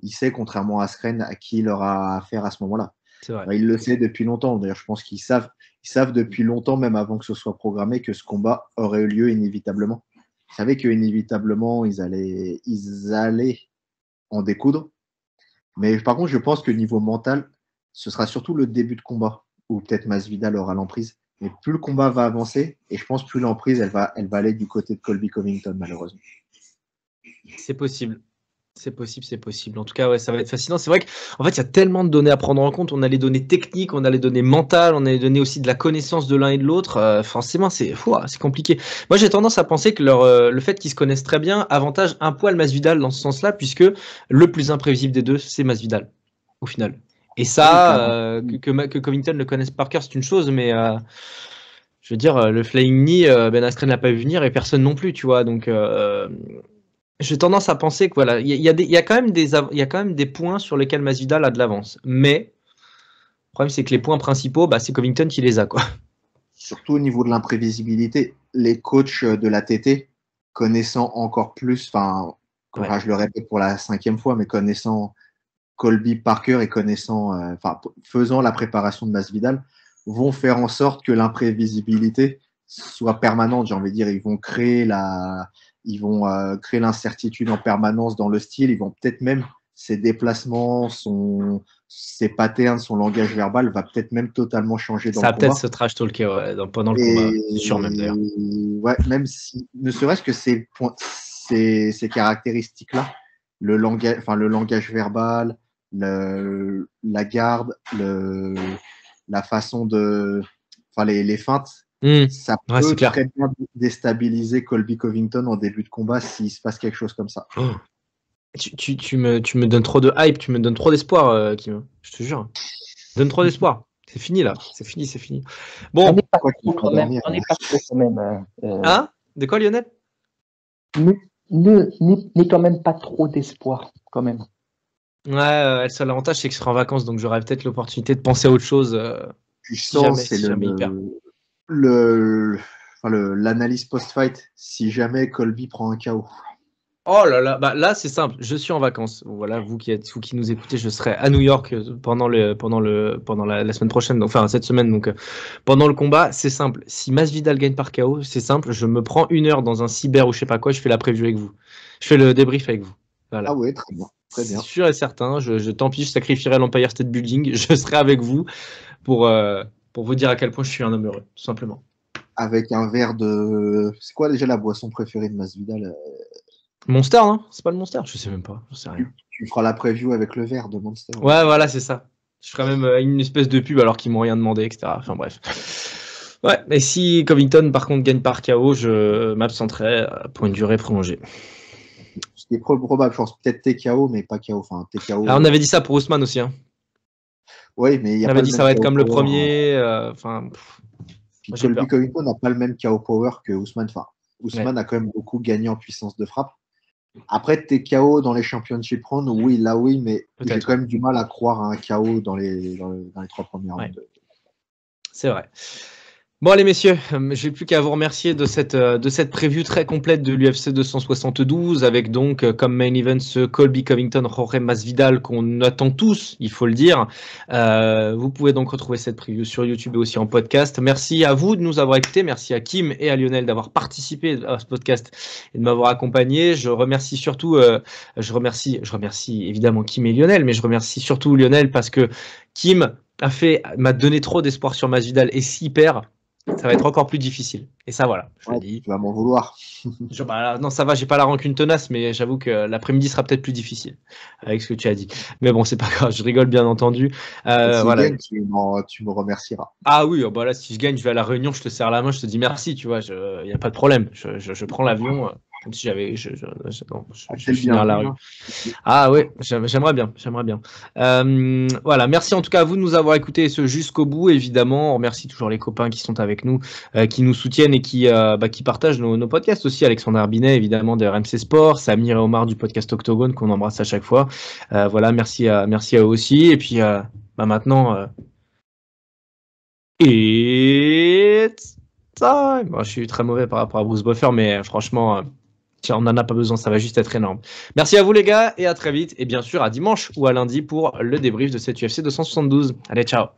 il sait, contrairement à Askren, à qui il aura affaire à ce moment-là. Il le sait depuis longtemps. D'ailleurs, je pense qu'ils savent depuis longtemps, même avant que ce soit programmé, que ce combat aurait eu lieu inévitablement. Ils savaient qu'inévitablement, ils allaient en découdre. Mais par contre, je pense que niveau mental, ce sera surtout le début de combat où peut-être Masvidal aura l'emprise. Mais plus le combat va avancer, et je pense plus l'emprise, elle va aller du côté de Colby Covington, malheureusement. C'est possible. C'est possible. En tout cas, ouais, ça va être fascinant. C'est vrai qu'en fait, il y a tellement de données à prendre en compte. On a les données techniques, on a les données mentales, on a les données aussi de la connaissance de l'un et de l'autre. Forcément, c'est compliqué. Moi, j'ai tendance à penser que le fait qu'ils se connaissent très bien avantage un poil Masvidal dans ce sens-là, puisque le plus imprévisible des deux, c'est Masvidal, au final. Et ça, que Covington le connaisse par cœur, c'est une chose, mais je veux dire, le flying knee, Ben Askren l'a pas vu venir et personne non plus, tu vois. Donc, j'ai tendance à penser que voilà, il y a quand même des points sur lesquels Masvidal a de l'avance. Mais le problème, c'est que les points principaux, c'est Covington qui les a, quoi. Surtout au niveau de l'imprévisibilité, les coachs de la TT, connaissant encore plus, je le répète pour la 5e fois, mais connaissant Colby Parker et faisant la préparation de Masvidal, vont faire en sorte que l'imprévisibilité soit permanente. J'ai envie de dire, ils vont créer l'incertitude en permanence dans le style. Ils vont peut-être même, ses déplacements, ses patterns, son langage verbal va peut-être même totalement changer dans le combat. Ça va peut-être se trash talker pendant le combat, c'est sûr même d'ailleurs. Ouais, même si, ne serait-ce que ces caractéristiques-là, le langage verbal, la garde, la façon de, les feintes, ça peut très bien déstabiliser Colby Covington en début de combat s'il se passe quelque chose comme ça. Oh. Tu me donnes trop de hype, tu me donnes trop d'espoir, Kim. Je te jure. Donne trop d'espoir. C'est fini là. C'est fini. Bon. On n'est pas trop quand même. Hein? De quoi, Lionel? N'aie quand même pas trop d'espoir, quand même. Ouais, le seul avantage, c'est que je serai en vacances, donc j'aurai peut-être l'opportunité de penser à autre chose. L'analyse post-fight, si jamais Colby prend un KO. Oh là là, là c'est simple, je suis en vacances. Voilà, vous qui nous écoutez, je serai à New York pendant la semaine prochaine, enfin cette semaine, donc pendant le combat, c'est simple. Si Masvidal gagne par KO, c'est simple, je me prends 1 heure dans un cyber ou je sais pas quoi, je fais la preview avec vous. Je fais le débrief avec vous. Voilà. Ah ouais, très bien. Très bien. C'est sûr et certain, tant pis, je sacrifierai l'Empire State Building, je serai avec vous pour vous dire à quel point je suis un homme heureux, tout simplement. Avec un verre de... C'est quoi déjà la boisson préférée de Masvidal? Monster, non? C'est pas le Monster? Je sais même pas, je sais rien. Tu feras la preview avec le verre de Monster. Ouais, voilà, c'est ça. Je ferai même une espèce de pub alors qu'ils m'ont rien demandé, etc. Enfin bref. Ouais, mais si Covington par contre gagne par KO, je m'absenterai pour une durée prolongée. Ce qui est probable, je pense peut-être TKO, mais pas KO. Enfin, TKO. Alors, on avait dit ça pour Ousmane aussi. Hein. Oui, mais il y a on avait dit ça va être comme le premier. Colby Covington n'a pas le même KO power que Ousmane. Enfin, Ousmane a quand même beaucoup gagné en puissance de frappe. Après, TKO dans les championship rounds, oui, mais j'ai quand même du mal à croire à un KO dans les 3 premiers rounds. C'est vrai. Bon allez messieurs, j'ai plus qu'à vous remercier de cette preview très complète de l'UFC 272 avec donc comme main event ce Colby Covington Jorge Masvidal qu'on attend tous, il faut le dire. Vous pouvez donc retrouver cette preview sur YouTube et aussi en podcast. Merci à vous de nous avoir écoutés, merci à Kim et à Lionel d'avoir participé à ce podcast et de m'avoir accompagné. Je remercie surtout, je remercie évidemment Kim et Lionel, mais je remercie surtout Lionel parce que Kim m'a donné trop d'espoir sur Masvidal et s'il perd, ça va être encore plus difficile. Et ça, voilà, je le dis. Tu vas m'en vouloir. Non, ça va, j'ai pas la rancune tenace, mais j'avoue que l'après-midi sera peut-être plus difficile avec ce que tu as dit. Mais bon, c'est pas grave, je rigole bien entendu. Gagne, tu me remercieras. Ah oui, là, si je gagne, je vais à la réunion, je te serre la main, je te dis merci, tu vois, il n'y a pas de problème. Je prends l'avion. Comme si j'avais. Je finir la rue. Ah oui, j'aimerais bien. Voilà, merci en tout cas à vous de nous avoir écoutés jusqu'au bout. Évidemment, on remercie toujours les copains qui sont avec nous, qui nous soutiennent et qui partagent nos podcasts aussi. Alexandre Herbinet, évidemment, de RMC Sport, Samir et Omar du podcast Octogone qu'on embrasse à chaque fois. Voilà, merci à eux aussi. Et puis maintenant, it's time. Bon, je suis très mauvais par rapport à Bruce Buffer, mais franchement. On n'en a pas besoin, ça va juste être énorme. Merci à vous les gars et à très vite. Et bien sûr à dimanche ou à lundi pour le débrief de cette UFC 272. Allez, ciao.